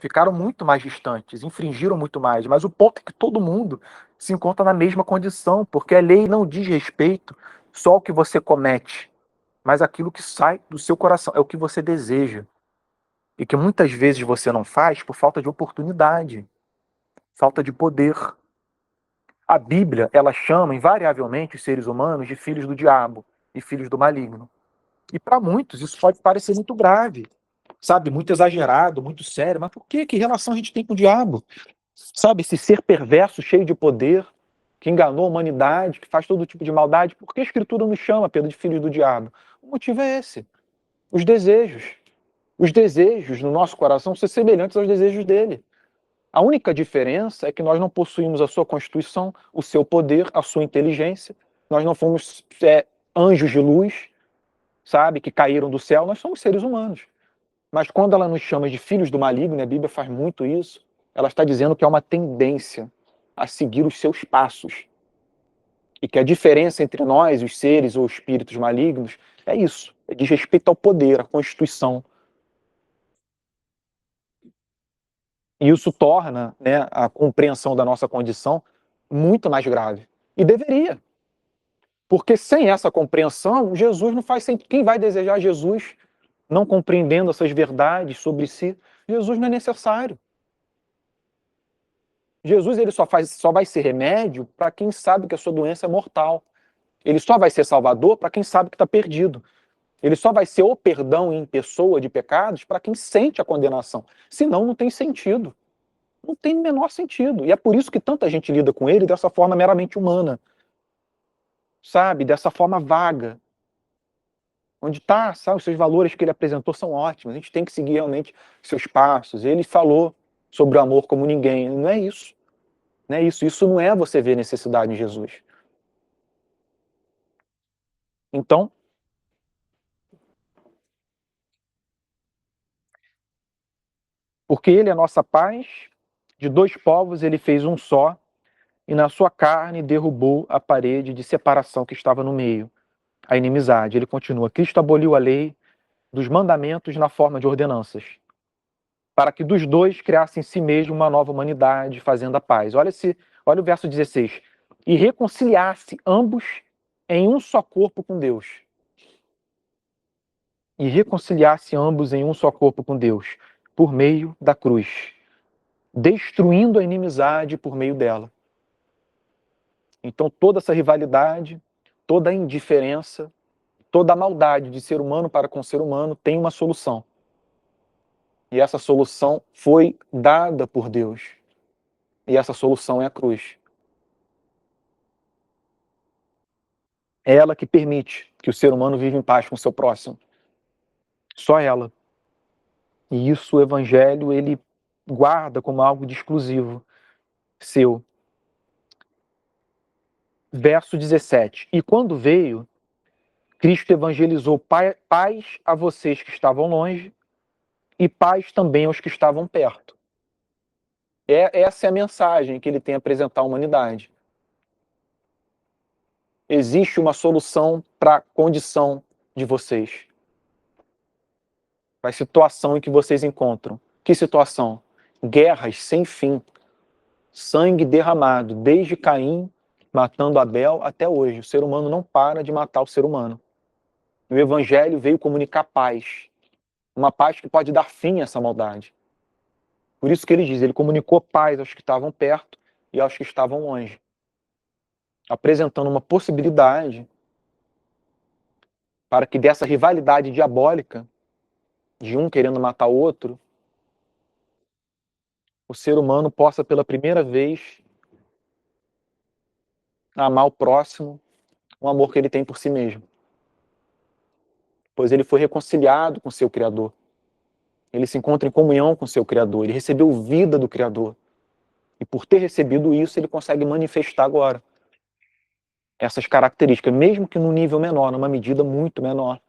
[SPEAKER 3] ficaram muito mais distantes, infringiram muito mais. Mas o ponto é que todo mundo se encontra na mesma condição, porque a lei não diz respeito só ao que você comete, mas aquilo que sai do seu coração, é o que você deseja. E que muitas vezes você não faz por falta de oportunidade, falta de poder. A Bíblia, ela chama invariavelmente os seres humanos de filhos do diabo e filhos do maligno. E para muitos isso pode parecer muito grave, sabe? Muito exagerado, muito sério. Mas por quê? Que relação a gente tem com o diabo? Sabe? Esse ser perverso, cheio de poder, que enganou a humanidade, que faz todo tipo de maldade. Por que a Escritura nos chama, Pedro, de filhos do diabo? O motivo é esse. Os desejos. Os desejos no nosso coração são semelhantes aos desejos dele. A única diferença é que nós não possuímos a sua constituição, o seu poder, a sua inteligência. Nós não fomos anjos de luz, sabe, que caíram do céu. Nós somos seres humanos. Mas quando ela nos chama de filhos do maligno, a Bíblia faz muito isso, ela está dizendo que há uma tendência a seguir os seus passos. E que a diferença entre nós, os seres ou espíritos malignos, é isso. Diz respeito ao poder, à constituição. E isso torna, né, a compreensão da nossa condição muito mais grave. E deveria. Porque sem essa compreensão, Jesus não faz sentido. Quem vai desejar Jesus não compreendendo essas verdades sobre si? Jesus não é necessário. Jesus ele só vai ser remédio para quem sabe que a sua doença é mortal. Ele só vai ser salvador para quem sabe que está perdido. Ele só vai ser o perdão em pessoa de pecados para quem sente a condenação. Senão, não tem sentido. Não tem o menor sentido. E é por isso que tanta gente lida com ele dessa forma meramente humana. Sabe? Dessa forma vaga. Onde está, sabe? Os seus valores que ele apresentou são ótimos. A gente tem que seguir realmente seus passos. Ele falou sobre o amor como ninguém. Não é isso. Não é isso. Isso não é você ver necessidade em Jesus. Então, porque ele é nossa paz, de dois povos ele fez um só, e na sua carne derrubou a parede de separação que estava no meio, a inimizade. Ele continua, Cristo aboliu a lei dos mandamentos na forma de ordenanças, para que dos dois criasse em si mesmo uma nova humanidade, fazendo a paz. Olha o verso 16. E reconciliasse ambos em um só corpo com Deus. E reconciliasse ambos em um só corpo com Deus, por meio da cruz, destruindo a inimizade por meio dela. Então toda essa rivalidade, toda a indiferença, toda a maldade de ser humano para com ser humano tem uma solução. E essa solução foi dada por Deus. E essa solução é a cruz. É ela que permite que o ser humano viva em paz com o seu próximo. Só ela. E isso o Evangelho, ele guarda como algo de exclusivo seu. Verso 17. E quando veio, Cristo evangelizou paz a vocês que estavam longe e paz também aos que estavam perto. Essa é a mensagem que ele tem a apresentar à humanidade. Existe uma solução para a condição de vocês. Para a situação em que vocês encontram. Que situação? Guerras sem fim. Sangue derramado, desde Caim matando Abel até hoje. O ser humano não para de matar o ser humano. O Evangelho veio comunicar paz. Uma paz que pode dar fim a essa maldade. Por isso que ele diz, ele comunicou paz aos que estavam perto e aos que estavam longe. Apresentando uma possibilidade para que dessa rivalidade diabólica, de um querendo matar o outro, o ser humano possa pela primeira vez amar o próximo, o amor que ele tem por si mesmo. Pois ele foi reconciliado com seu Criador. Ele se encontra em comunhão com seu Criador. Ele recebeu vida do Criador. E por ter recebido isso, ele consegue manifestar agora essas características, mesmo que num nível menor, numa medida muito menor.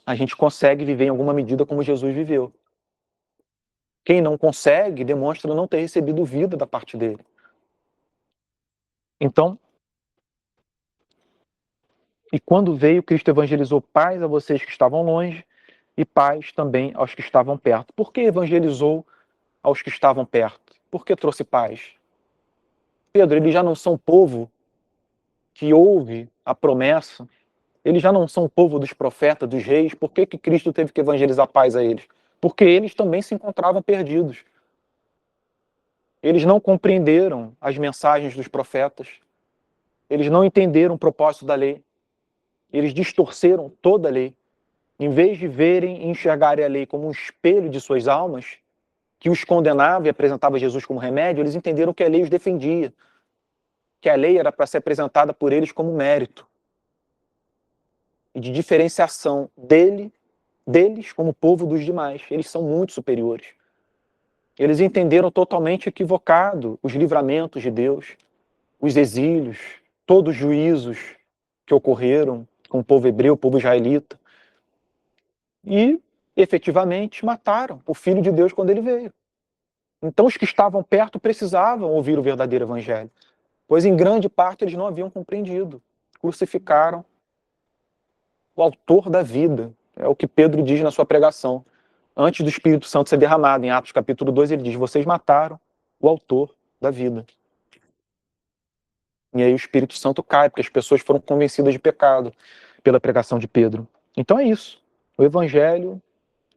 [SPEAKER 3] A gente consegue viver em alguma medida como Jesus viveu. Quem não consegue, demonstra não ter recebido vida da parte dele. Então, e quando veio, Cristo evangelizou paz a vocês que estavam longe e paz também aos que estavam perto. Por que evangelizou
[SPEAKER 1] aos que estavam perto? Por que trouxe paz? Pedro, eles já não são povo que ouve a promessa, eles já não são povo dos profetas, dos reis, por que Cristo teve que evangelizar paz a eles? Porque eles também se encontravam perdidos. Eles não compreenderam as mensagens dos profetas, eles não entenderam o propósito da lei, eles distorceram toda a lei. Em vez de verem e enxergarem a lei como um espelho de suas almas, que os condenava e apresentava Jesus como remédio, eles entenderam que a lei os defendia, que a lei era para ser apresentada por eles como mérito e de diferenciação deles como povo dos demais. Eles são muito superiores. Eles entenderam totalmente equivocado os livramentos de Deus, os exílios, todos os juízos que ocorreram com o povo hebreu, o povo israelita. E, efetivamente, mataram o Filho de Deus quando ele veio. Então, os que estavam perto precisavam ouvir o verdadeiro evangelho, pois em grande parte eles não haviam compreendido. Crucificaram o autor da vida. É o que Pedro diz na sua pregação. Antes do Espírito Santo ser derramado, em Atos capítulo 2, ele diz: vocês mataram o autor da vida. E aí o Espírito Santo cai, porque as pessoas foram convencidas de pecado pela pregação de Pedro. Então é isso. O evangelho,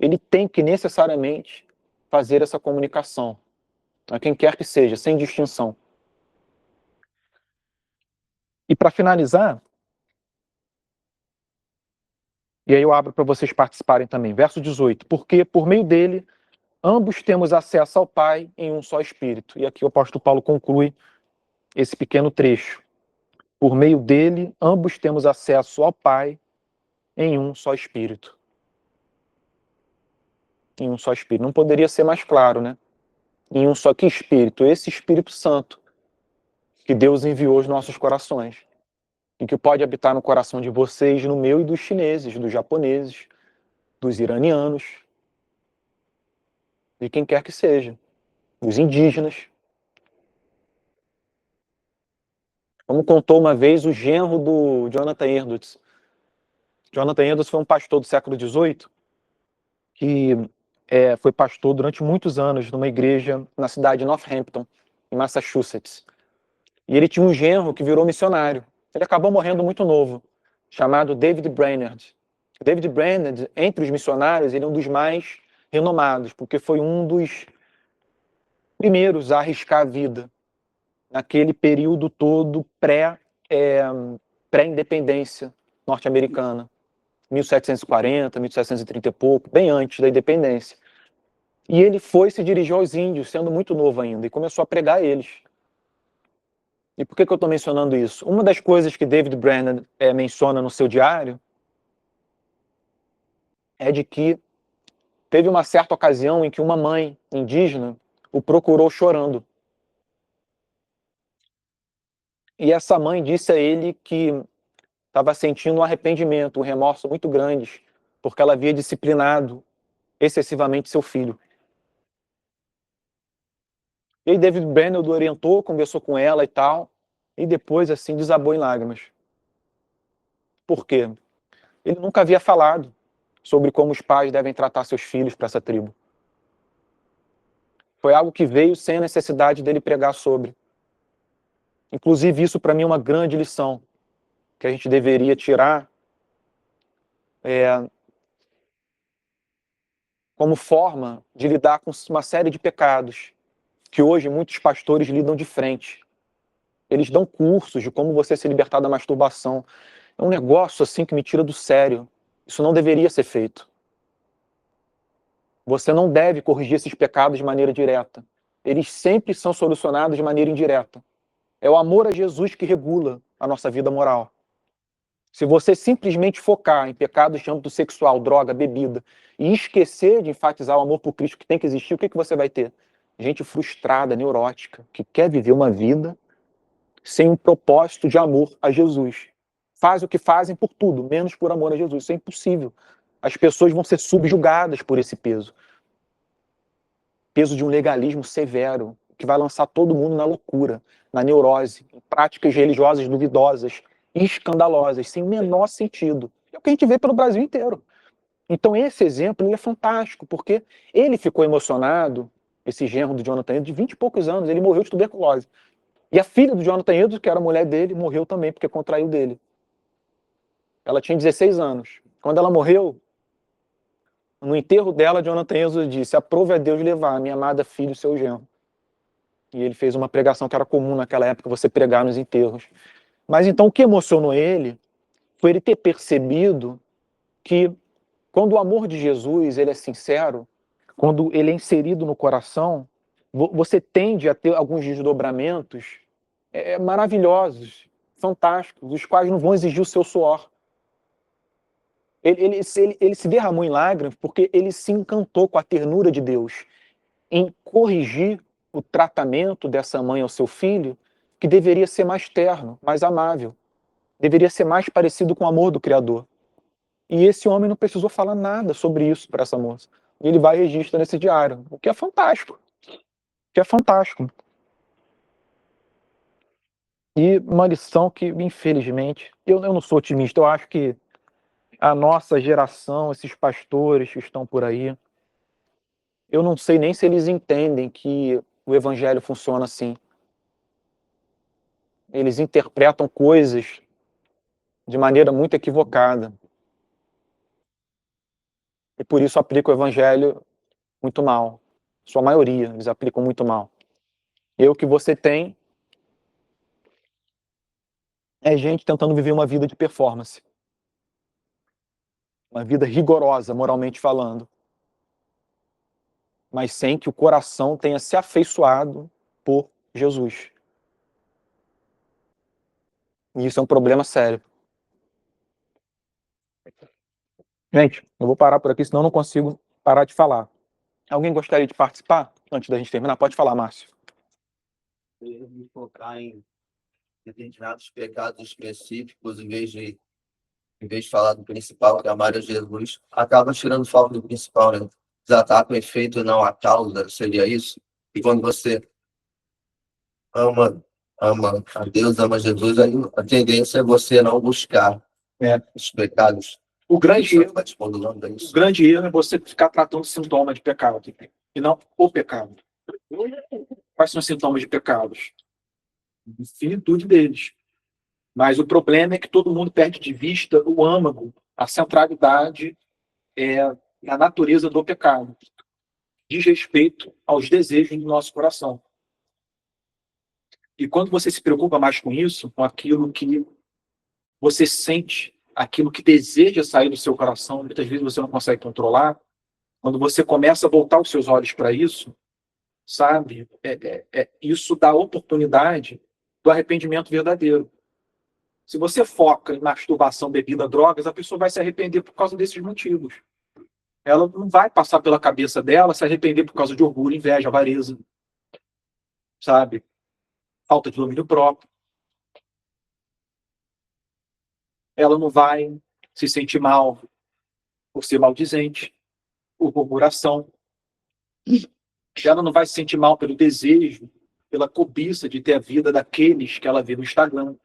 [SPEAKER 1] ele tem que necessariamente fazer essa comunicação a quem quer que seja, sem distinção. E para finalizar, e aí eu abro para vocês participarem também, verso 18: porque por meio dele ambos temos acesso ao Pai em um só Espírito. E aqui o apóstolo Paulo conclui esse pequeno trecho. Por meio dele, ambos temos acesso ao Pai em um só Espírito. Em um só Espírito. Não poderia ser mais claro, né? Em um só que Espírito? Esse Espírito Santo que Deus enviou aos nossos corações. E que pode habitar no coração de vocês, no meu e dos chineses, dos japoneses, dos iranianos, de quem quer que seja, dos indígenas. Como contou uma vez o genro do Jonathan Edwards. Jonathan Edwards foi um pastor do século XVIII que foi pastor durante muitos anos numa igreja na cidade de Northampton, em Massachusetts. E ele tinha um genro que virou missionário. Ele acabou morrendo muito novo, chamado David Brainerd. David Brainerd, entre os missionários, ele é um dos mais renomados, porque foi um dos primeiros a arriscar a vida naquele período todo pré-independência norte-americana. 1740, 1730 e pouco, bem antes da independência. E ele se dirigiu aos índios, sendo muito novo ainda, e começou a pregar a eles. E por que eu estou mencionando isso? Uma das coisas que David Brainerd menciona no seu diário é de que teve uma certa ocasião em que uma mãe indígena o procurou chorando. E essa mãe disse a ele que estava sentindo um arrependimento, um remorso muito grandes, porque ela havia disciplinado excessivamente seu filho. E aí David Brainerd orientou, conversou com ela e tal, e depois, assim, desabou em lágrimas. Por quê? Ele nunca havia falado sobre como os pais devem tratar seus filhos para essa tribo. Foi algo que veio sem a necessidade dele pregar sobre. Inclusive, isso para mim é uma grande lição que a gente deveria tirar como forma de lidar com uma série de pecados que hoje muitos pastores lidam de frente. Eles dão cursos de como você se libertar da masturbação. É um negócio assim que me tira do sério. Isso não deveria ser feito. Você não deve corrigir esses pecados de maneira direta. Eles sempre são solucionados de maneira indireta. É o amor a Jesus que regula a nossa vida moral. Se você simplesmente focar em pecados de âmbito sexual, droga, bebida, e esquecer de enfatizar o amor por Cristo que tem que existir, o que você vai ter? Gente frustrada, neurótica, que quer viver uma vida sem um propósito de amor a Jesus. Faz o que fazem por tudo, menos por amor a Jesus. Isso é impossível. As pessoas vão ser subjugadas por esse peso. Peso de um legalismo severo, que vai lançar todo mundo na loucura, na neurose, em práticas religiosas duvidosas e escandalosas, sem o menor sentido. É o que a gente vê pelo Brasil inteiro. Então esse exemplo ele é fantástico, porque ele ficou emocionado esse genro do Jonathan Edwards, de 20 e poucos anos, ele morreu de tuberculose. E a filha do Jonathan Edwards, que era a mulher dele, morreu também, porque contraiu dele. Ela tinha 16 anos. Quando ela morreu, no enterro dela, Jonathan Edwards disse: aprove a Deus levar a minha amada filha e seu genro. E ele fez uma pregação que era comum naquela época, você pregar nos enterros. Mas então o que emocionou ele foi ele ter percebido que quando o amor de Jesus ele é sincero, quando ele é inserido no coração, você tende a ter alguns desdobramentos maravilhosos, fantásticos, os quais não vão exigir o seu suor. Ele se derramou em lágrimas porque ele se encantou com a ternura de Deus em corrigir o tratamento dessa mãe ao seu filho, que deveria ser mais terno, mais amável, deveria ser mais parecido com o amor do Criador. E esse homem não precisou falar nada sobre isso para essa moça. E ele vai e registra nesse diário, o que é fantástico. O que é fantástico. E uma lição que, infelizmente, eu não sou otimista, eu acho que a nossa geração, esses pastores que estão por aí, eu não sei nem se eles entendem que o evangelho funciona assim. Eles interpretam coisas de maneira muito equivocada. E por isso aplicam o evangelho muito mal. Sua maioria, eles aplicam muito mal. E o que você tem é gente tentando viver uma vida de performance. Uma vida rigorosa, moralmente falando. Mas sem que o coração tenha se afeiçoado por Jesus. E isso é um problema sério. Gente, eu vou parar por aqui, senão eu não consigo parar de falar. Alguém gostaria de participar? Antes da gente terminar, pode falar, Márcio.
[SPEAKER 4] Eu ia me focar em determinados pecados específicos, em vez de falar do principal, que é amar a Jesus, acaba tirando foco do principal, né? Desatar o efeito e não a causa, seria isso? E quando você ama a Deus, ama Jesus, aí a tendência é você não buscar os pecados.
[SPEAKER 3] O grande erro,
[SPEAKER 4] Respondendo a
[SPEAKER 3] o
[SPEAKER 4] isso.
[SPEAKER 3] grande erro é você ficar tratando sintoma de pecado, e não o pecado. Quais são os sintomas de pecados? Infinitude deles. Mas o problema é que todo mundo perde de vista o âmago, a centralidade, a natureza do pecado. Diz respeito aos desejos do nosso coração. E quando você se preocupa mais com isso, com aquilo que você sente, aquilo que deseja sair do seu coração, muitas vezes você não consegue controlar, quando você começa a voltar os seus olhos para isso, sabe, isso dá oportunidade do arrependimento verdadeiro. Se você foca em masturbação, bebida, drogas, a pessoa vai se arrepender por causa desses motivos. Ela não vai passar pela cabeça dela se arrepender por causa de orgulho, inveja, avareza, sabe? Falta de domínio próprio. Ela não vai se sentir mal por ser maldizente, por murmuração. Ela não vai se sentir mal pelo desejo, pela cobiça de ter a vida daqueles que ela vê no Instagram,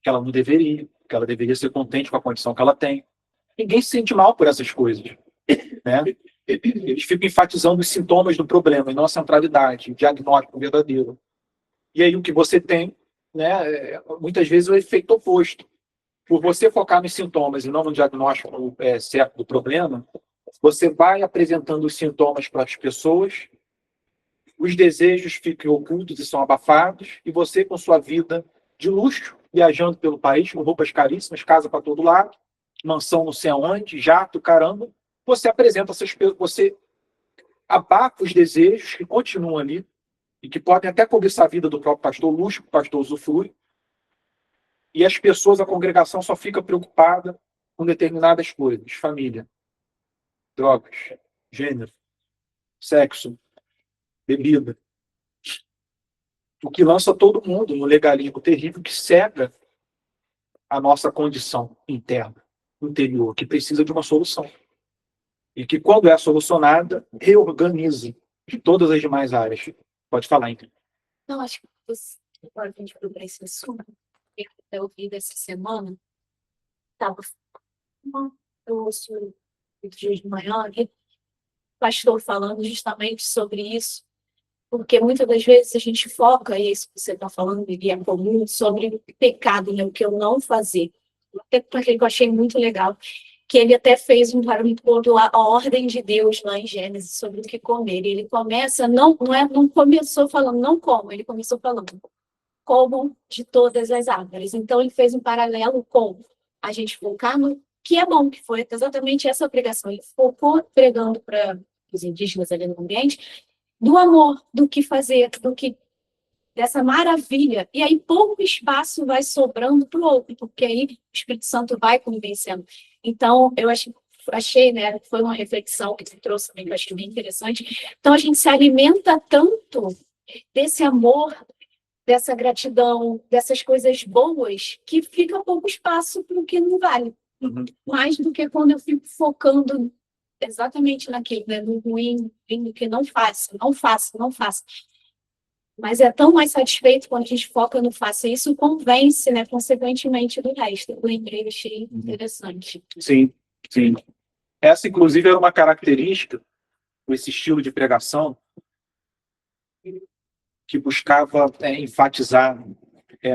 [SPEAKER 3] que ela não deveria, que ela deveria ser contente com a condição que ela tem. Ninguém se sente mal por essas coisas, né? Eles ficam enfatizando os sintomas do problema e não a centralidade, o diagnóstico verdadeiro. E aí o que você tem, né, muitas vezes é o efeito oposto. Por você focar nos sintomas e não no diagnóstico certo do problema, você vai apresentando os sintomas para as pessoas, os desejos ficam ocultos e são abafados, e você, com sua vida de luxo, viajando pelo país, com roupas caríssimas, casa para todo lado, mansão não sei aonde, jato, caramba, você apresenta essas pessoas, você abafa os desejos que continuam ali, e que podem até cobiçar a vida do próprio pastor, o luxo que o pastor usufrui, e as pessoas, a congregação só fica preocupada com determinadas coisas, família, drogas, gênero, sexo, bebida. O que lança todo mundo no legalismo terrível que cega a nossa condição interna, interior, que precisa de uma solução. E que, quando é solucionada, reorganiza de todas as demais áreas. Pode falar, então.
[SPEAKER 5] Não, acho que você pode vir para esse assunto. Eu ouvi essa semana, estava eu ouço o dia de manhã, pastor falando justamente sobre isso, porque muitas das vezes a gente foca, e é isso que você está falando, e é comum, sobre o pecado, né? O que eu não fazer. Até porque eu achei muito legal, que ele até fez um parâmetro a ordem de Deus lá em Gênesis sobre o que comer. E ele começa, não começou falando não como, ele começou falando como de todas as árvores. Então ele fez um paralelo com a gente focar no que é bom, que foi exatamente essa pregação. Ele focou pregando para os indígenas ali no ambiente, do amor, do que fazer, do que dessa maravilha. E aí pouco espaço vai sobrando para o outro, porque aí o Espírito Santo vai convencendo. Então, eu achei, né, foi uma reflexão que você trouxe também, que eu achei bem interessante. Então, a gente se alimenta tanto desse amor, dessa gratidão, dessas coisas boas, que fica pouco espaço para o que não vale. Mais do que quando eu fico focando exatamente naquilo, né, no ruim, no que não faço, não faço, não faço. Mas é tão mais satisfeito quando a gente foca no faça. Isso convence, né, consequentemente, do resto. Eu lembrei, achei interessante.
[SPEAKER 3] Sim, sim. Essa, inclusive, era uma característica, esse estilo de pregação, que buscava enfatizar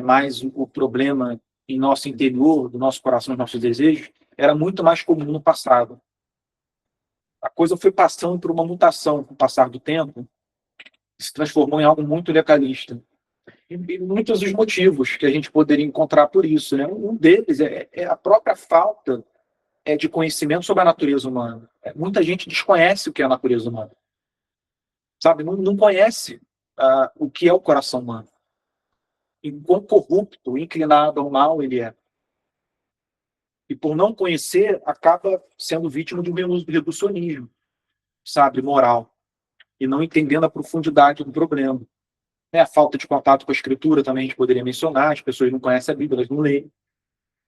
[SPEAKER 3] mais o problema em nosso interior, do nosso coração, dos nossos desejos, era muito mais comum no passado. A coisa foi passando por uma mutação com o passar do tempo, se transformou em algo muito legalista. E muitos dos motivos que a gente poderia encontrar por isso, né? Um deles é a própria falta de conhecimento sobre a natureza humana. Muita gente desconhece o que é a natureza humana. Sabe? Não conhece o que é o coração humano. E quão corrupto, inclinado ao mal ele é. E por não conhecer, acaba sendo vítima de um reducionismo, sabe, moral. E não entendendo a profundidade do problema. A falta de contato com a escritura também a gente poderia mencionar. As pessoas não conhecem a Bíblia, elas não leem.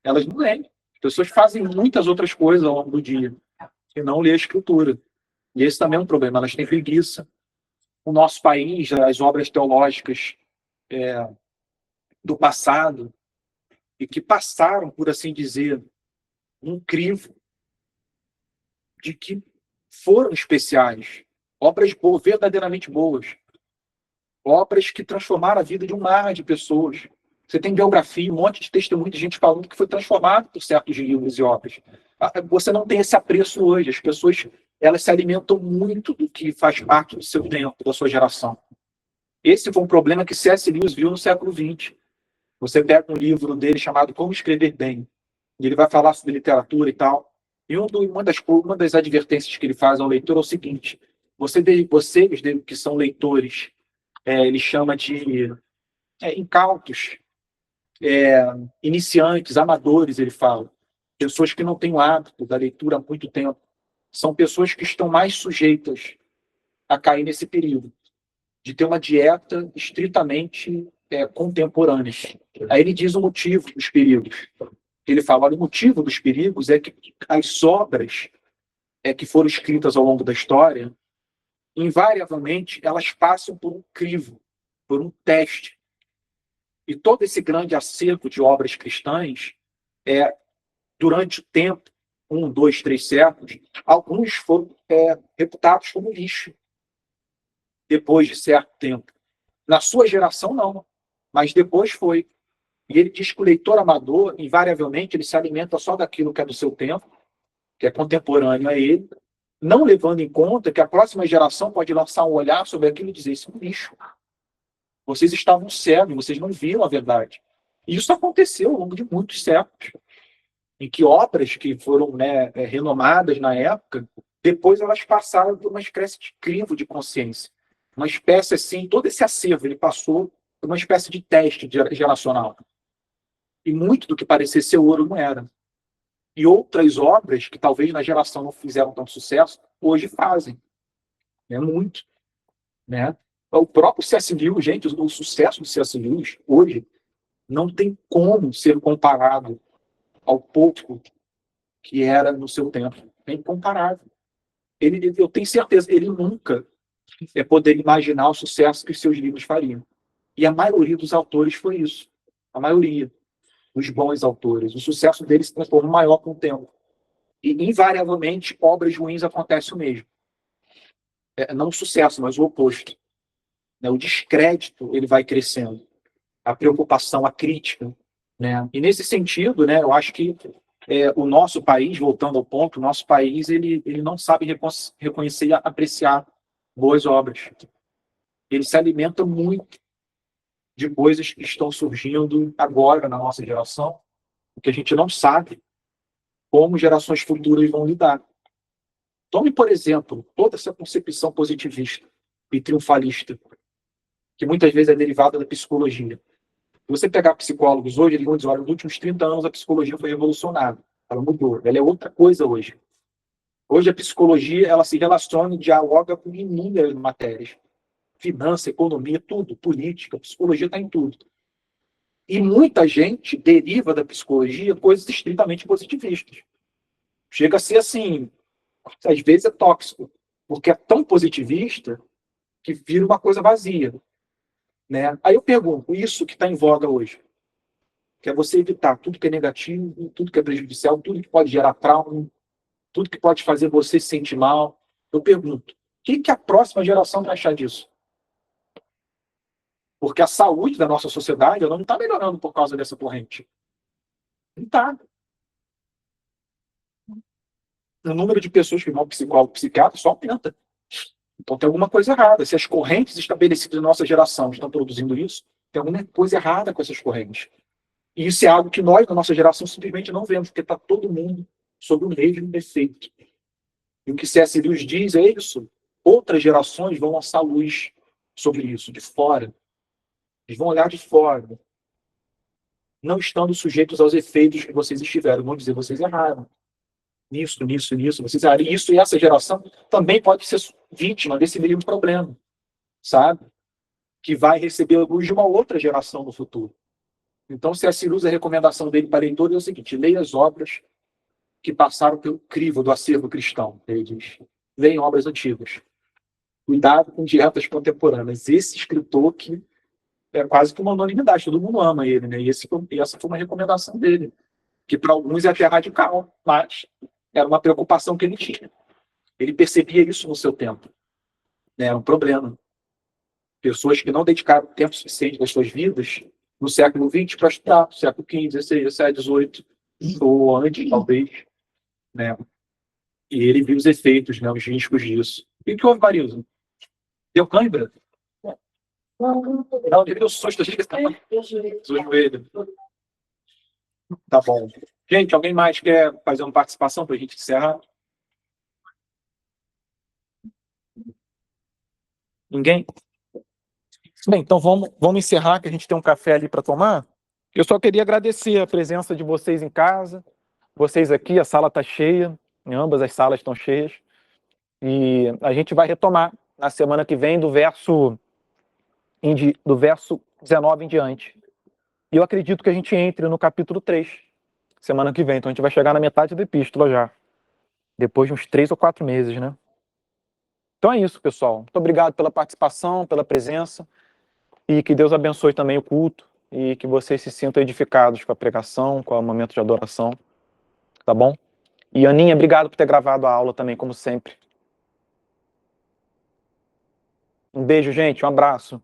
[SPEAKER 3] Elas não leem. As pessoas fazem muitas outras coisas ao longo do dia e não lê a escritura. E esse também é um problema. Elas têm preguiça. O nosso país, as obras teológicas do passado e que passaram, por assim dizer, um crivo de que foram especiais. Obras boas, verdadeiramente boas. Obras que transformaram a vida de um mar de pessoas. Você tem biografia, um monte de testemunho de gente falando que foi transformado por certos livros e obras. Você não tem esse apreço hoje. As pessoas, elas se alimentam muito do que faz parte do seu tempo, da sua geração. Esse foi um problema que C.S. Lewis viu no século XX. Você pega um livro dele chamado Como Escrever Bem, e ele vai falar sobre literatura e tal. E uma das advertências que ele faz ao leitor é o seguinte: vocês que são leitores, ele chama de incautos, iniciantes, amadores, ele fala. Pessoas que não têm o hábito da leitura há muito tempo. São pessoas que estão mais sujeitas a cair nesse período, de ter uma dieta estritamente contemporânea. Aí ele diz o motivo dos perigos. Ele fala, olha, o motivo dos perigos é que as obras que foram escritas ao longo da história, invariavelmente, elas passam por um crivo, por um teste. E todo esse grande acervo de obras cristãs, durante o tempo, 1, 2, 3 séculos, alguns foram reputados como lixo, depois de certo tempo. Na sua geração, não, mas depois foi. E ele diz que o leitor amador, invariavelmente, ele se alimenta só daquilo que é do seu tempo, que é contemporâneo a ele, não levando em conta que a próxima geração pode lançar um olhar sobre aquilo e dizer, isso é um lixo. Vocês estavam cegos, vocês não viram a verdade. E isso aconteceu ao longo de muitos séculos, em que obras que foram renomadas na época, depois elas passaram por uma espécie de crivo de consciência. Uma espécie assim, todo esse acervo, ele passou por uma espécie de teste geracional. E muito do que parecia ser ouro não era. E outras obras que talvez na geração não fizeram tanto sucesso, hoje fazem. Muito. Né? O próprio C.S. Lewis, gente, o sucesso do C.S. Lewis hoje não tem como ser comparado ao pouco que era no seu tempo. É incomparável. Eu tenho certeza, ele nunca poderia imaginar o sucesso que os seus livros fariam. E a maioria dos autores foi isso. A maioria dos bons autores. O sucesso deles se transformou maior com o tempo. E, invariavelmente, obras ruins acontecem o mesmo. não o sucesso, mas o oposto. Né? O descrédito ele vai crescendo, a preocupação, a crítica. Né? E nesse sentido, né, eu acho que o nosso país, voltando ao ponto, o nosso país ele não sabe reconhecer e apreciar boas obras. Ele se alimenta muito de coisas que estão surgindo agora na nossa geração, que a gente não sabe como gerações futuras vão lidar. Tome, por exemplo, toda essa concepção positivista e triunfalista, que muitas vezes é derivada da psicologia. Se você pegar psicólogos hoje, eles vão dizer, olha, nos últimos 30 anos a psicologia foi revolucionada. Ela mudou. Ela é outra coisa hoje. Hoje a psicologia ela se relaciona e dialoga com inúmeras matérias. Finança, economia, tudo. Política, psicologia está em tudo. E muita gente deriva da psicologia coisas estritamente positivistas. Chega a ser assim, às vezes é tóxico, porque é tão positivista que vira uma coisa vazia. Né? Aí eu pergunto, isso que está em voga hoje, que é você evitar tudo que é negativo, tudo que é prejudicial, tudo que pode gerar trauma, tudo que pode fazer você se sentir mal. Eu pergunto, o que a próxima geração vai achar disso? Porque a saúde da nossa sociedade ela não está melhorando por causa dessa corrente. Não está. O número de pessoas que vão ao psicólogo, psiquiatra, só aumenta. Então tem alguma coisa errada. Se as correntes estabelecidas na nossa geração estão produzindo isso, tem alguma coisa errada com essas correntes. E isso é algo que nós, na nossa geração, simplesmente não vemos, porque está todo mundo sob o mesmo efeito. E o que C.S. Lewis diz é isso. Outras gerações vão lançar luz sobre isso, de fora. Eles vão olhar de fora, não estando sujeitos aos efeitos que vocês estiveram. Vão dizer, vocês erraram. Nisso, nisso, nisso. Vocês erraram. E isso e essa geração também pode ser vítima desse mesmo problema. Sabe? Que vai receber a luz de uma outra geração no futuro. Então, C.S. Lewis, a recomendação dele para leitores é o seguinte: leia as obras que passaram pelo crivo do acervo cristão. Ele diz, leiam obras antigas. Cuidado com dietas contemporâneas. Esse escritor que é quase que uma unanimidade, todo mundo ama ele, né? E essa foi uma recomendação dele, que para alguns é até radical, mas era uma preocupação que ele tinha. Ele percebia isso no seu tempo. Né? Era um problema. Pessoas que não dedicaram tempo suficiente das suas vidas no século XX para estudar, século XV, XVI, XVII, XVIII, ou antes, talvez. Né? E ele viu os efeitos, né, os riscos disso. E o que houve, Marisa? Deu cãibra? Não, deu susto, achei que estava no joelho. Tá bom. Gente, alguém mais quer fazer uma participação para a gente encerrar? Ninguém? Bem, então vamos encerrar, que a gente tem um café ali para tomar. Eu só queria agradecer a presença de vocês em casa, vocês aqui, a sala está cheia, ambas as salas estão cheias, e a gente vai retomar na semana que vem do verso 19 em diante. E eu acredito que a gente entre no capítulo 3, semana que vem, então a gente vai chegar na metade da epístola já, depois de uns 3 ou 4 meses, né? Então é isso, pessoal. Muito obrigado pela participação, pela presença, e que Deus abençoe também o culto, e que vocês se sintam edificados com a pregação, com o momento de adoração, tá bom? E Aninha, obrigado por ter gravado a aula também, como sempre. Um beijo, gente, um abraço.